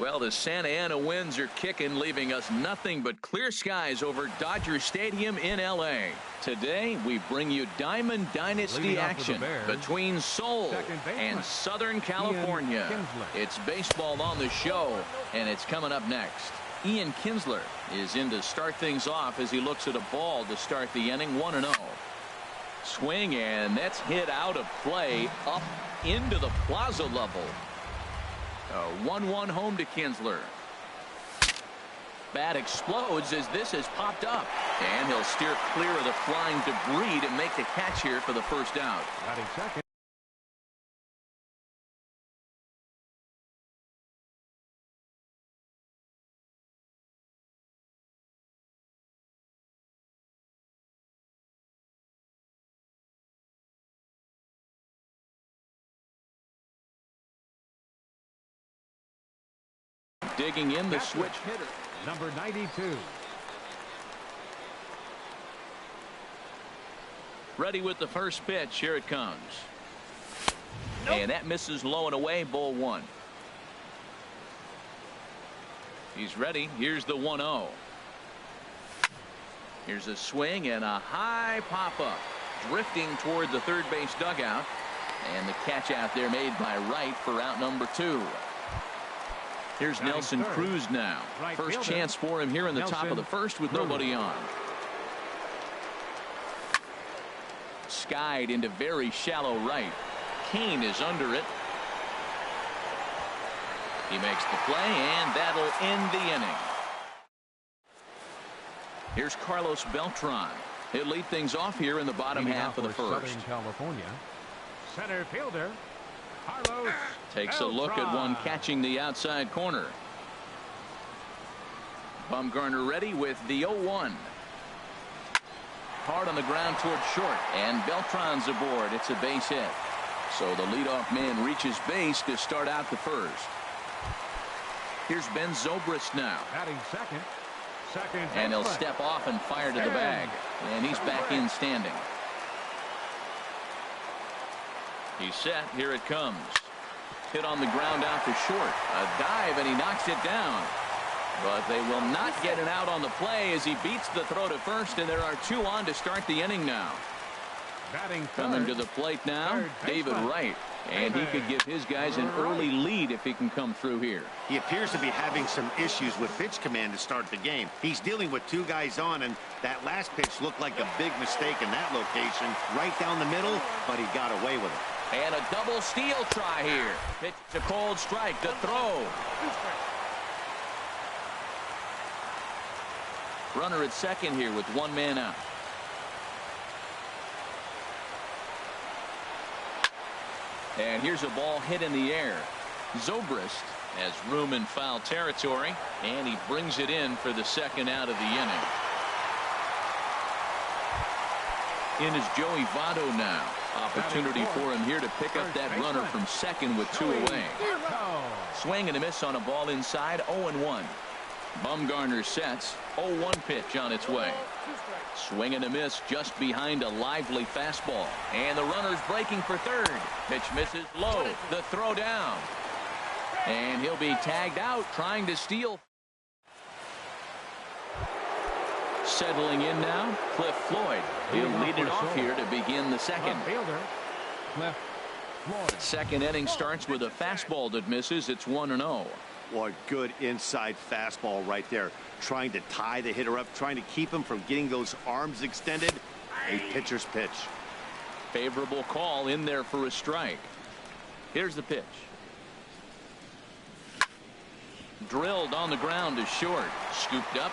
Speaker 1: Well, the Santa Ana winds are kicking, leaving us nothing but clear skies over Dodger Stadium in L.A. Today, we bring you Diamond Dynasty action between Seoul and Southern California. It's baseball on the show, and it's coming up next. Ian Kinsler is in to start things off as he looks at a ball to start the inning, 1-0. Swing, and that's hit out of play up into the plaza level. A 1-1 home to Kinsler. Bat explodes as this has popped up, and he'll steer clear of the flying debris to make the catch here for the first out.
Speaker 4: Batting second.
Speaker 1: Digging in the switch hitter.
Speaker 4: Number 92.
Speaker 1: Ready with the first pitch. Here it comes. Nope. And that misses low and away. Ball 1. He's ready. Here's the 1-0. Here's a swing and a high pop-up. Drifting toward the third base dugout. And the catch out there made by Wright for out number 2. Here's Nelson Cruz now. First chance for him here in the top of the first with nobody on. Skied into very shallow right. Kane is under it. He makes the play, and that'll end the inning. Here's Carlos Beltran. He'll lead things off here in the bottom half of the first.
Speaker 4: Southern California. Center fielder Carlos
Speaker 1: takes a look at one catching the outside corner. Bumgarner ready with the 0-1. Hard on the ground towards short, and Beltran's aboard. It's a base hit. So the leadoff man reaches base to start out the first. Here's Ben Zobrist now.
Speaker 4: Batting second.
Speaker 1: And he'll step off and fire to the bag. And he's back in standing. He's set. Here it comes. Hit on the ground out to short. A dive, and he knocks it down. But they will not get it out on the play as he beats the throw to first, and there are 2 on to start the inning now. Coming to the plate now, David Wright. And he could give his guys an early lead if he can come through here.
Speaker 3: He appears to be having some issues with pitch command to start the game. He's dealing with 2 guys on, and that last pitch looked like a big mistake in that location. Right down the middle, but he got away with it.
Speaker 1: And a double steal try here. Pitch to cold strike. The throw. Runner at second here with 1 man out. And here's a ball hit in the air. Zobrist has room in foul territory, and he brings it in for the second out of the inning. In is Joey Votto now. Opportunity for him here to pick up that runner from second with 2 away. Swing and a miss on a ball inside. 0-1. Bumgarner sets. 0-1 pitch on its way. Swing and a miss just behind a lively fastball. And the runner's breaking for third. Pitch misses low. The throw down. And he'll be tagged out trying to steal. Settling in now, Cliff Floyd. He'll lead it off here to begin the second. Second inning starts with a fastball that misses. It's 1-0.
Speaker 3: What good inside fastball right there. Trying to tie the hitter up, trying to keep him from getting those arms extended. A pitcher's pitch.
Speaker 1: Favorable call in there for a strike. Here's the pitch. Drilled on the ground to short. Scooped up.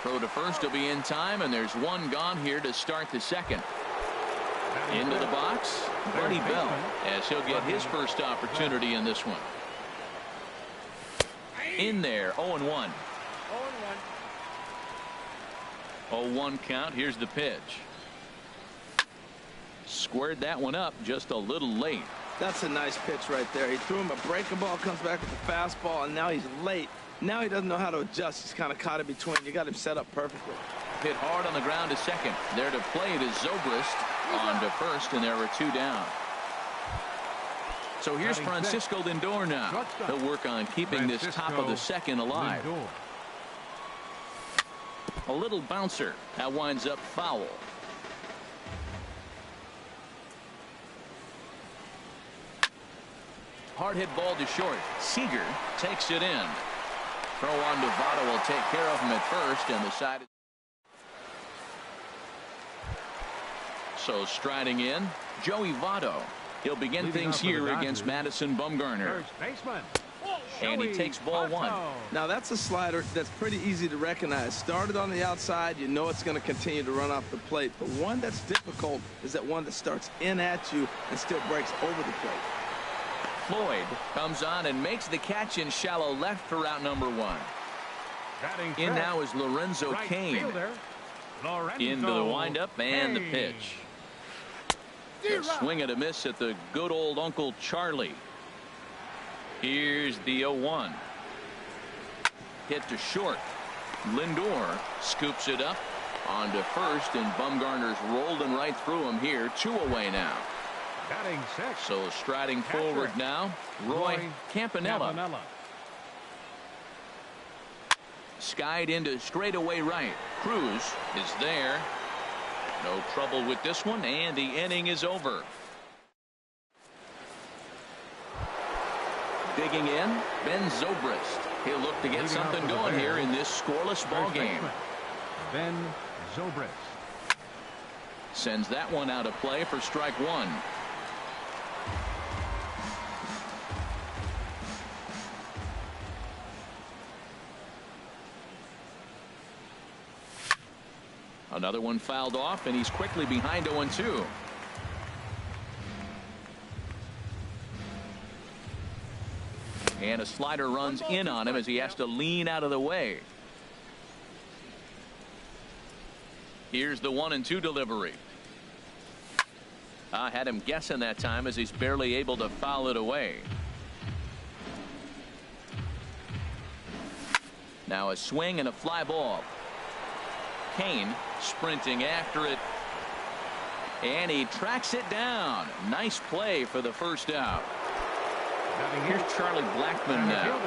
Speaker 1: Throw to first will be in time, and there's 1 gone here to start the second. Into the box, Buddy Bell, as he'll get his first opportunity in this one. In there, 0-1. 0-1 count. Here's the pitch. Squared that one up just a little late.
Speaker 2: That's a nice pitch right there. He threw him a breaking ball, comes back with the fastball, and now he's late. Now he doesn't know how to adjust. He's kind of caught in between. You got him set up perfectly.
Speaker 1: Hit hard on the ground to second. There to play it is Zobrist on to first, and there are 2 down. So here's Francisco Lindor now. He'll work on keeping this top of the second alive. A little bouncer. That winds up foul. Hard hit ball to short. Seager takes it in. Throw on to Votto will take care of him at first, and the side. So striding in, Joey Votto. He'll begin things here against Madison Bumgarner. And he takes ball one.
Speaker 2: Now that's a slider that's pretty easy to recognize. Started on the outside, you know it's going to continue to run off the plate. But one that's difficult is that one that starts in at you and still breaks over the plate.
Speaker 1: Floyd comes on and makes the catch in shallow left for route number one. In now is Lorenzo Cain. Into the windup and the pitch. A swing and a miss at the good old Uncle Charlie. Here's the 0-1. Hit to short. Lindor scoops it up onto first, and Bumgarner's rolling right through him here. 2 away now. So striding forward now, Roy Campanella. Skied into straightaway right. Cruz is there. No trouble with this one, and the inning is over. Digging in, Ben Zobrist. He'll look to get something going here in this scoreless ball game.
Speaker 4: Ben Zobrist
Speaker 1: sends that one out of play for strike one. Another one fouled off, and he's quickly behind 0-2. And a slider runs in on him as he has to lean out of the way. Here's the 1-2 delivery. I had him guessing that time as he's barely able to foul it away. Now a swing and a fly ball. Cain sprinting after it, and he tracks it down. Nice play for the first out. Here's Charlie Blackmon now.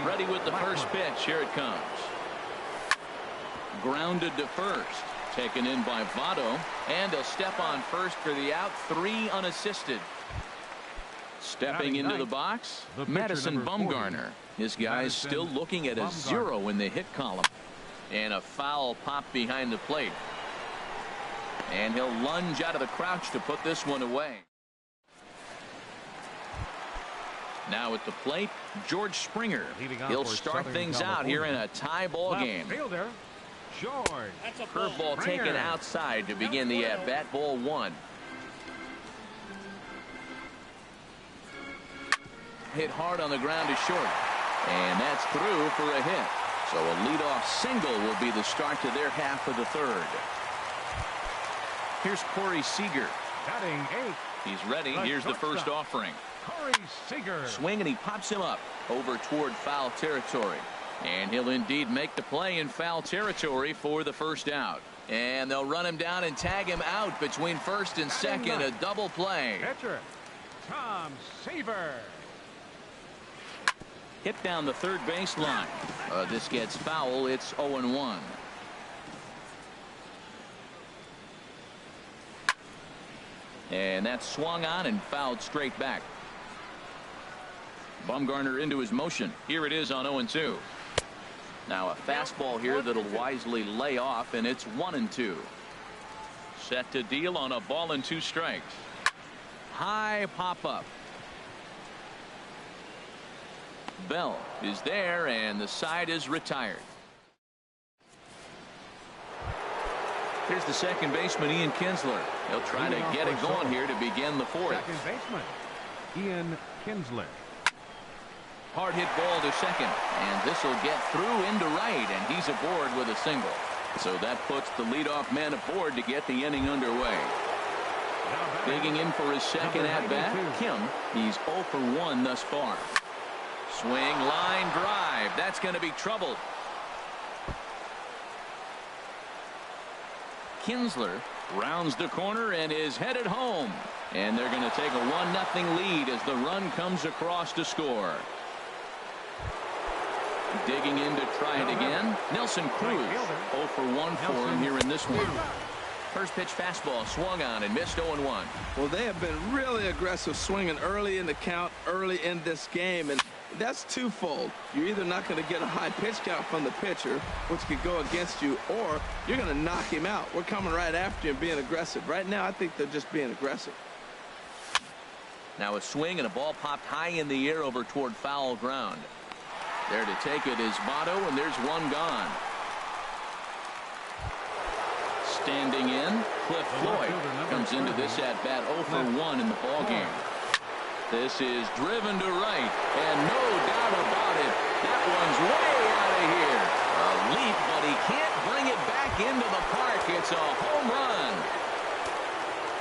Speaker 1: Ready with the first pitch. Here it comes. Grounded to first. Taken in by Votto, and he'll step on first for the out. 3 unassisted. Stepping into the box, Madison Bumgarner. His guy's still looking at a 0 in the hit column. And a foul pop behind the plate. And he'll lunge out of the crouch to put this one away. Now at the plate, George Springer. He'll start things out here in a tie ball game. Curveball taken outside to begin the at-bat. Ball 1. Hit hard on the ground to short. And that's through for a hit. So a leadoff single will be the start to their half of the third. Here's Corey Seager. He's ready. Here's the first offering. Swing, and he pops him up over toward foul territory. And he'll indeed make the play in foul territory for the first out. And they'll run him down and tag him out between first and second. A double play.
Speaker 4: Pitcher Tom Seaver.
Speaker 1: Hit down the third baseline. This gets foul. It's 0-1. And that's swung on and fouled straight back. Bumgarner into his motion. Here it is on 0-2. Now a fastball here that'll wisely lay off, and it's 1-2. Set to deal on a ball and 2 strikes. High pop up. Bell is there, and the side is retired. Here's the second baseman, Ian Kinsler. He'll try to get it going here to begin the fourth.
Speaker 4: Second baseman Ian Kinsler.
Speaker 1: Hard hit ball to second, and this will get through into right, and he's aboard with a single. So that puts the leadoff man aboard to get the inning underway. Digging in for his second at bat, Kim. He's 0 for 1 thus far. Swing, line drive. That's going to be trouble. Kinsler rounds the corner and is headed home. And they're going to take a 1-0 lead as the run comes across to score. Digging in to try it again. Nelson Cruz 0 for 1 for him here in this one. First pitch fastball swung on and missed 0-1.
Speaker 2: Well, they have been really aggressive swinging early in the count, early in this game, and that's twofold. You're either not going to get a high pitch count from the pitcher, which could go against you, or you're going to knock him out. We're coming right after you and being aggressive. Right now, I think they're just being aggressive.
Speaker 1: Now a swing and a ball popped high in the air over toward foul ground. There to take it is Votto, and there's one gone. Standing in, Cliff Floyd comes into this at-bat 0 for 1 in the ballgame. This is driven to right, and no doubt about it, that one's way out of here. A leap, but he can't bring it back into the park. It's a home run.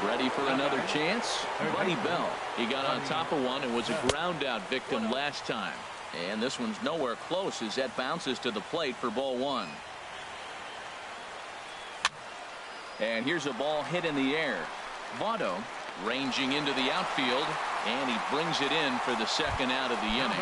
Speaker 1: Ready for another chance? Buddy Bell. He got on top of one and was a ground-out victim last time. And this one's nowhere close as that bounces to the plate for ball 1. And here's a ball hit in the air. Votto ranging into the outfield, and he brings it in for the second out of the inning.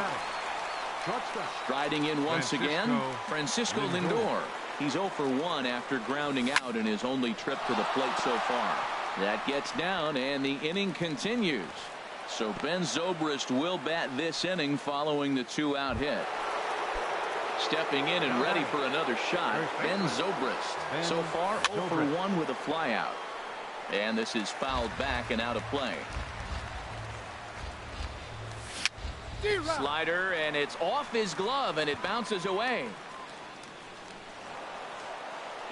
Speaker 1: Striding in once again, Francisco Lindor. He's 0 for 1 after grounding out in his only trip to the plate so far. That gets down, and the inning continues. So Ben Zobrist will bat this inning following the 2-out hit. Stepping in and ready for another shot, Ben Zobrist. So far 0 for 1 with a flyout. And this is fouled back and out of play. Slider, and it's off his glove, and it bounces away.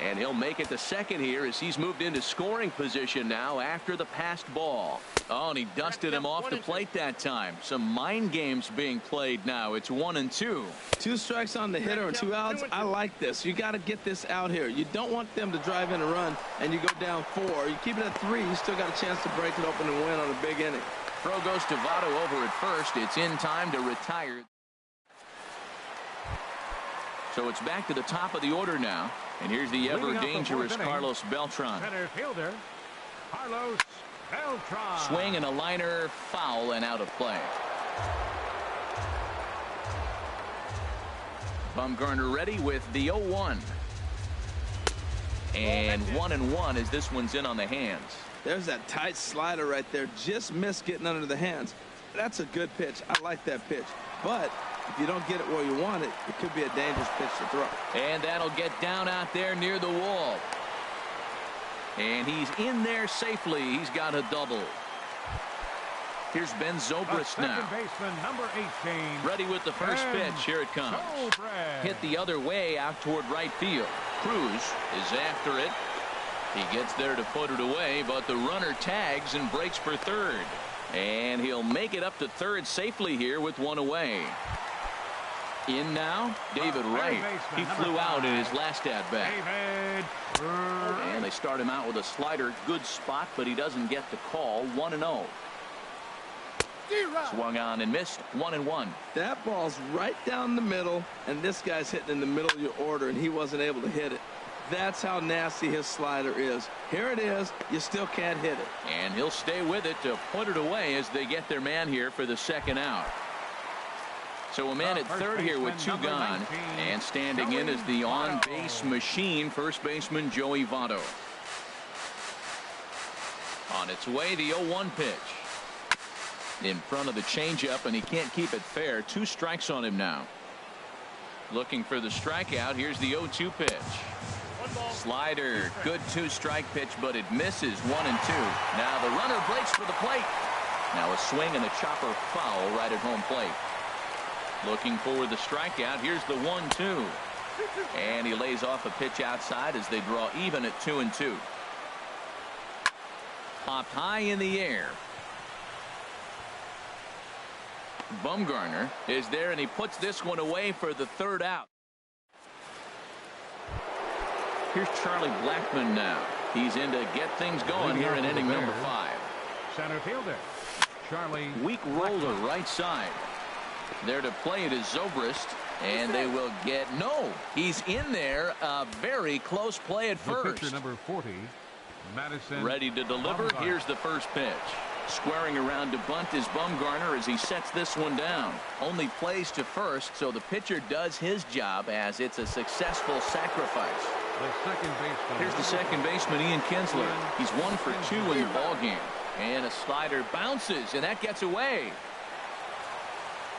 Speaker 1: And he'll make it to second here as he's moved into scoring position now after the passed ball. Oh, and he dusted him off the plate that time. Some mind games being played now. It's 1-2.
Speaker 2: 2 strikes on the hitter and 2 outs. I like this. You got to get this out here. You don't want them to drive in a run and you go down 4. You keep it at 3. You still got a chance to break it open and win on a big inning.
Speaker 1: Throw goes to Votto over at first. It's in time to retire. So it's back to the top of the order now. And here's the ever-dangerous Carlos Beltran.
Speaker 4: Center fielder, Carlos Beltran.
Speaker 1: Swing and a liner, foul and out of play. Bumgarner ready with the 0-1. And 1-1 as this one's in on the hands.
Speaker 2: There's that tight slider right there. Just missed getting under the hands. That's a good pitch. I like that pitch. But if you don't get it where you want it, it could be a dangerous pitch to throw.
Speaker 1: And that'll get down out there near the wall. And he's in there safely. He's got a double. Here's Ben Zobrist now.
Speaker 4: Baseman, number 18.
Speaker 1: Ready with the first pitch. Here it comes. Hit the other way out toward right field. Cruz is after it. He gets there to put it away, but the runner tags and breaks for third. And he'll make it up to third safely here with one away. In now, David Wright. He flew out in his last at-bat. And they start him out with a slider. Good spot, but he doesn't get the call. 1-0. Swung on and missed. 1-1.
Speaker 2: That ball's right down the middle, and this guy's hitting in the middle of your order, and he wasn't able to hit it. That's how nasty his slider is. Here it is. You still can't hit it.
Speaker 1: And he'll stay with it to put it away as they get their man here for the second out. So a man at third here with 2 gone. And standing in is the on-base machine, first baseman Joey Votto. On its way, the 0-1 pitch. In front of the changeup, and he can't keep it fair. 2 strikes on him now. Looking for the strikeout. Here's the 0-2 pitch. Slider, good 2-strike pitch, but it misses. 1-2. Now the runner breaks for the plate. Now a swing and a chopper foul right at home plate. Looking for the strikeout. Here's the 1-2. And he lays off a pitch outside as they draw even at 2-2. Popped high in the air. Bumgarner is there, and he puts this one away for the third out. Here's Charlie Blackmon now. He's in to get things going here in inning number 5.
Speaker 4: Center fielder, Charlie.
Speaker 1: Weak roller right side. There to play it is Zobrist, and they will get no. He's in there. A very close play at first.
Speaker 4: Pitcher number 40, Madison.
Speaker 1: Ready to deliver.
Speaker 4: Bumgarner.
Speaker 1: Here's the first pitch. Squaring around to bunt is Bumgarner as he sets this one down. Only plays to first, so the pitcher does his job as it's a successful sacrifice.
Speaker 4: The second baseman.
Speaker 1: Here's the second baseman, Ian Kinsler. He's 1 for 2 in the ballgame. And a slider bounces, and that gets away.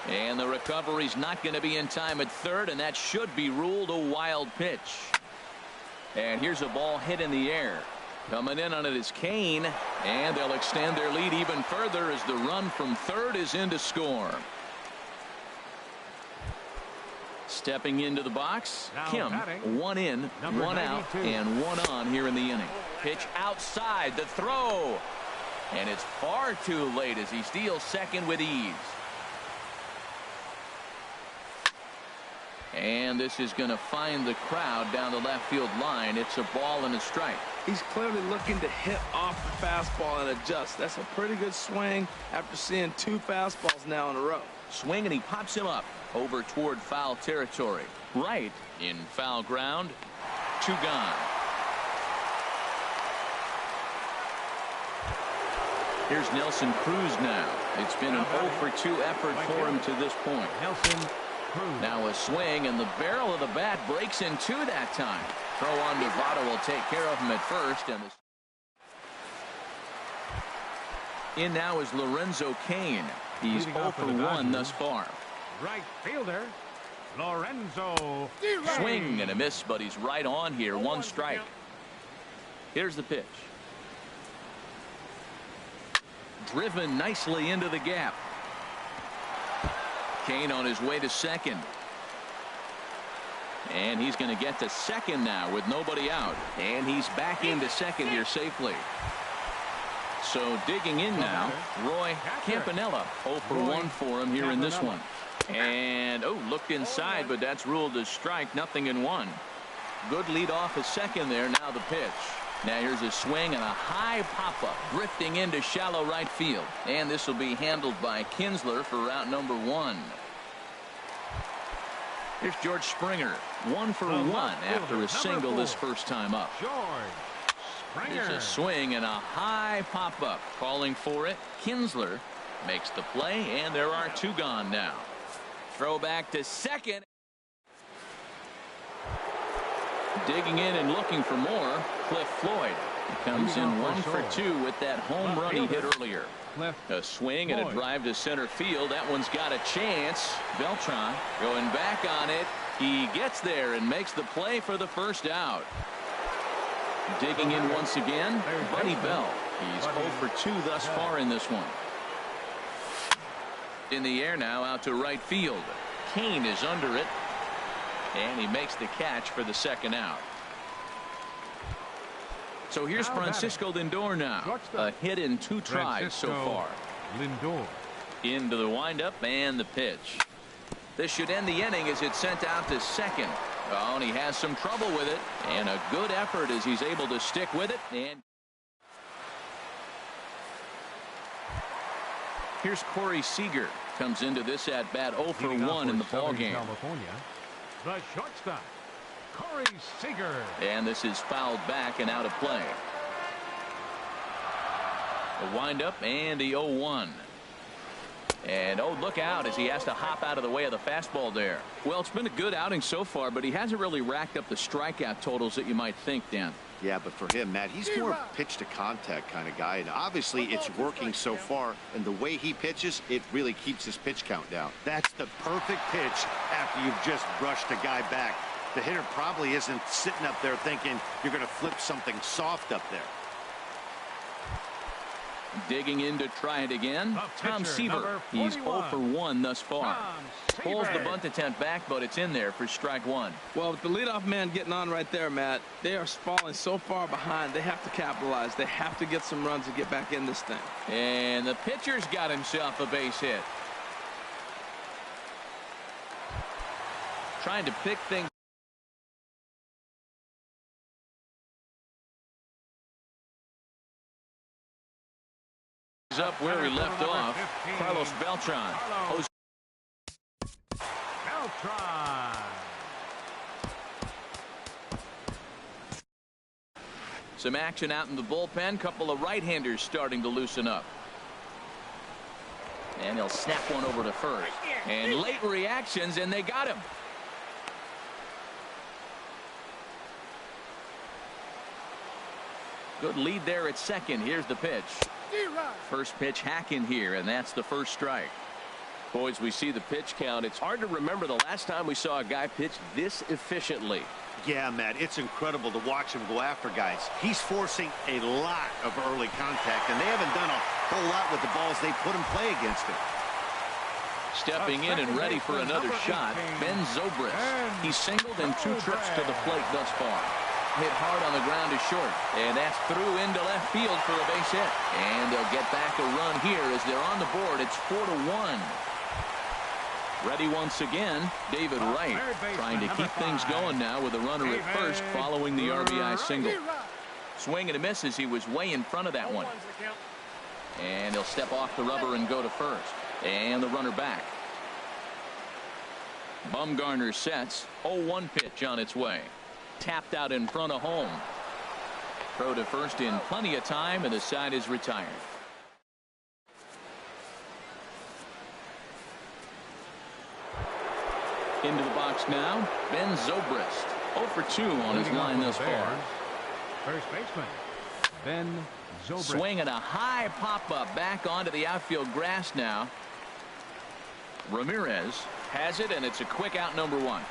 Speaker 1: And the recovery's not going to be in time at third, and that should be ruled a wild pitch. And here's a ball hit in the air. Coming in on it is Kane, and they'll extend their lead even further as the run from third is in to score. Stepping into the box,
Speaker 4: Now
Speaker 1: Kim,
Speaker 4: batting,
Speaker 1: 1 in,
Speaker 4: number
Speaker 1: 1 out,
Speaker 4: 92.
Speaker 1: and 1 on here in the inning. Pitch outside, the throw, and it's far too late as he steals second with ease. And this is going to find the crowd down the left field line. It's a ball and a strike.
Speaker 2: He's clearly looking to hit off the fastball and adjust. That's a pretty good swing after seeing 2 fastballs now in a row.
Speaker 1: Swing, and he pops him up over toward foul territory. Right in foul ground. 2 gone. Here's Nelson Cruz now. It's been an 0 for 2 effort for him to this point.
Speaker 4: Nelson Cruz.
Speaker 1: Now a swing, and the barrel of the bat breaks in 2 that time. Throw on Nevada will take care of him at first. And in now is Lorenzo Cain. He's 0 for 1 thus far.
Speaker 4: Right fielder Lorenzo.
Speaker 1: Swing and a miss, but he's right on here. 1 strike. Here's the pitch. Driven nicely into the gap. Cain on his way to second. And he's going to get to second now with nobody out. And he's back into second here safely. So digging in now, Roy Campanella. 0 for 1 for him here in this one. And looked inside, but that's ruled as strike. Nothing in 1. Good lead off a second there. Now the pitch. Now here's a swing and a high pop-up drifting into shallow right field. And this will be handled by Kinsler for route number 1. Here's George Springer. 1 for 1 after a single this first time up.
Speaker 4: George Springer.
Speaker 1: Here's a swing and a high pop-up. Calling for it. Kinsler makes the play, and there are 2 gone now. Throw back to second. Digging in and looking for more, Cliff Floyd. He comes in 1 for 2 with that home run he hit earlier. A swing and a drive to center field. That one's got a chance. Beltran going back on it. He gets there and makes the play for the first out. Digging in once again, Buddy Bell. He's 0 for 2 thus far in this one. In the air now out to right field. Kane is under it. And he makes the catch for the second out. So here's Francisco Lindor now. A hit in 2 tries so far.
Speaker 4: Lindor.
Speaker 1: Into the windup and the pitch. This should end the inning as it's sent out to second. Oh, and he has some trouble with it. And a good effort as he's able to stick with it. And here's Corey Seager. Comes into this at bat 0 for 1 in the ballgame.
Speaker 4: The shortstop, Corey Seager.
Speaker 1: And this is fouled back and out of play. The windup and the 0-1. And look out as he has to hop out of the way of the fastball there. Well, it's been a good outing so far, but he hasn't really racked up the strikeout totals that you might think, Dan.
Speaker 3: Yeah, but for him, Matt, he's more of a pitch to contact kind of guy, and obviously it's working so far, and the way he pitches, it really keeps his pitch count down. That's the perfect pitch after you've just brushed a guy back. The hitter probably isn't sitting up there thinking you're going to flip something soft up there.
Speaker 1: Digging in to try it again. Tom Seaver. He's 0 for 1 thus far. Pulls the bunt attempt back, but it's in there for strike 1.
Speaker 2: Well, with the leadoff man getting on right there, Matt, they are falling so far behind. They have to capitalize. They have to get some runs to get back in this thing.
Speaker 1: And the pitcher's got himself a base hit. Trying to pick things up where he left off. Carlos Beltran. Some action out in the bullpen. Couple of right-handers starting to loosen up. And he'll snap one over to first. And late reactions, and they got him. Good lead there at second. Here's the pitch. First pitch hacking here, and that's the first strike.
Speaker 5: Boys, we see the pitch count. It's hard to remember the last time we saw a guy pitch this efficiently.
Speaker 3: Yeah, Matt, it's incredible to watch him go after guys. He's forcing a lot of early contact, and they haven't done a whole lot with the balls they put in play against him.
Speaker 1: Stepping in and ready for another shot, Ben Zobrist. He's singled in 2 trips to the plate thus far. Hit hard on the ground to short, and that's through into left field for a base hit. And they'll get back a run here as they're on the board. It's 4-1. Ready once again, David Wright, trying to keep things going now with a runner at first following the RBI single. Swing and a miss as he was way in front of that one. And he'll step off the rubber and go to first. And the runner back. Bumgarner sets. 0-1 pitch on its way. Tapped out in front of home. Throw to first in plenty of time, and the side is retired. Into the box now, Ben Zobrist. 0 for 2 on his line thus far.
Speaker 4: First baseman, Ben Zobrist.
Speaker 1: Swinging a high pop-up back onto the outfield grass now. Ramirez has it, and it's a quick out, number 1.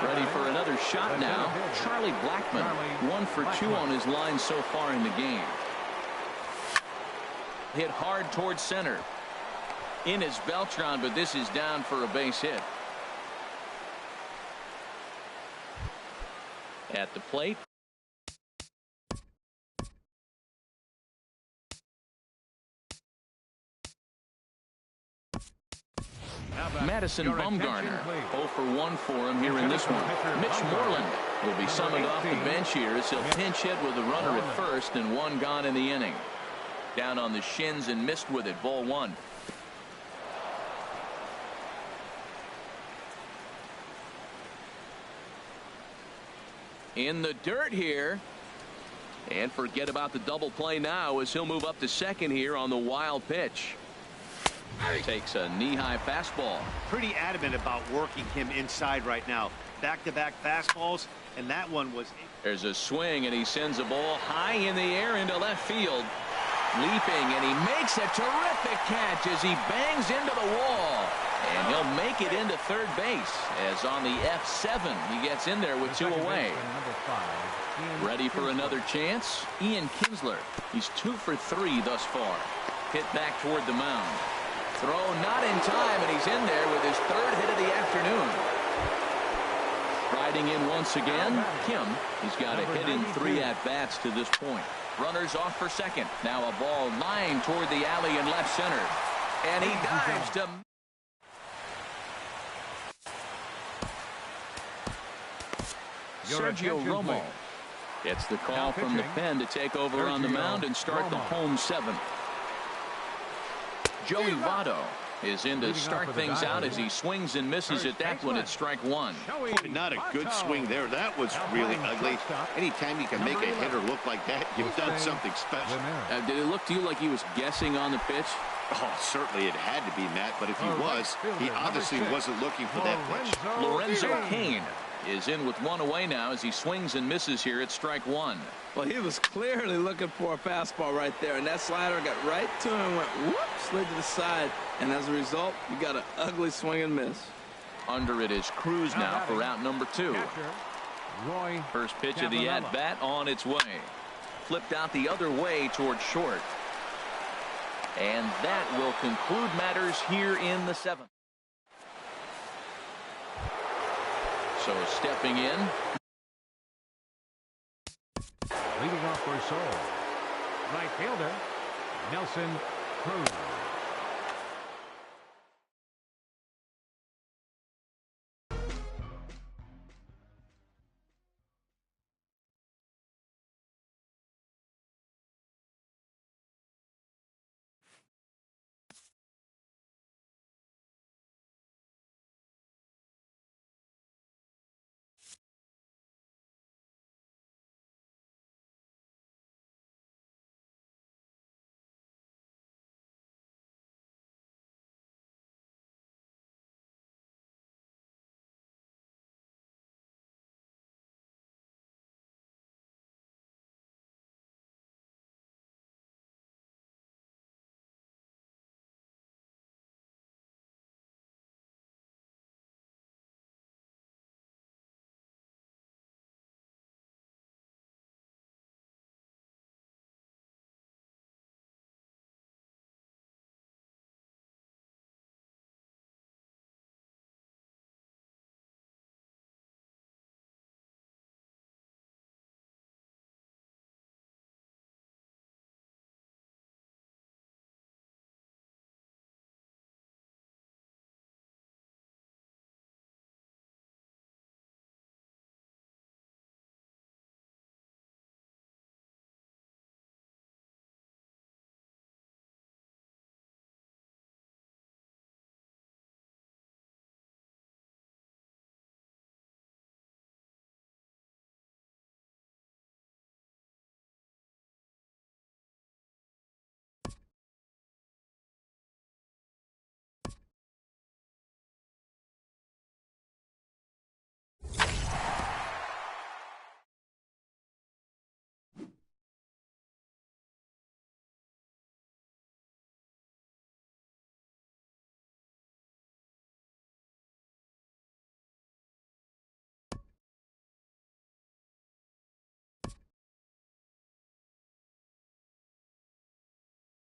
Speaker 1: Ready for another shot now. Charlie Blackmon, 1 for 2 on his line so far in the game. Hit hard towards center. In is Beltran, but this is down for a base hit. At the plate. Madison Bumgarner, 0 for 1 for him here in this one. Mitch Moreland will be summoned off the bench here as he'll pinch hit with a runner at first and 1 gone in the inning. Down on the shins and missed with it. Ball 1. In the dirt here. And forget about the double play now as he'll move up to second here on the wild pitch. Takes a knee-high fastball.
Speaker 3: Pretty adamant about working him inside right now. Back-to-back fastballs, and that one was...
Speaker 1: There's a swing, and he sends a ball high in the air into left field. Leaping, and he makes a terrific catch as he bangs into the wall. And he'll make it into third base as on the F7 he gets in there with 2 away. Ready for another chance? Ian Kinsler. He's 2 for 3 thus far. Hit back toward the mound. Throw not in time, and he's in there with his 3rd hit of the afternoon. Riding in once again, Kim. He's got a hit in 3 at-bats to this point. Runners off for second. Now a ball lined toward the alley in left center. And he dives to... Sergio Romo. It's the call from the pen to take over on the mound and start the home 7th. Joey Votto is in to start things out as he swings and misses at that one at strike 1.
Speaker 3: Not a good swing there. That was really ugly. Anytime you can make a hitter look like that, you've done something special.
Speaker 1: Did it look to you like he was guessing on the pitch?
Speaker 3: Oh, certainly it had to be, Matt, but if he was, he obviously wasn't looking for that pitch.
Speaker 1: Lorenzo Cain is in with 1 away now as he swings and misses here at strike 1.
Speaker 2: Well, he was clearly looking for a fastball right there, and that slider got right to him and went whoop, slid to the side, and as a result, you got an ugly swing and miss.
Speaker 1: Under it is Cruz now for out number 2. First pitch of the at-bat on its way. Flipped out the other way toward short. And that will conclude matters here in the 7th. So stepping in.
Speaker 4: Leading off for Seoul. Right fielder, Nelson Cruz.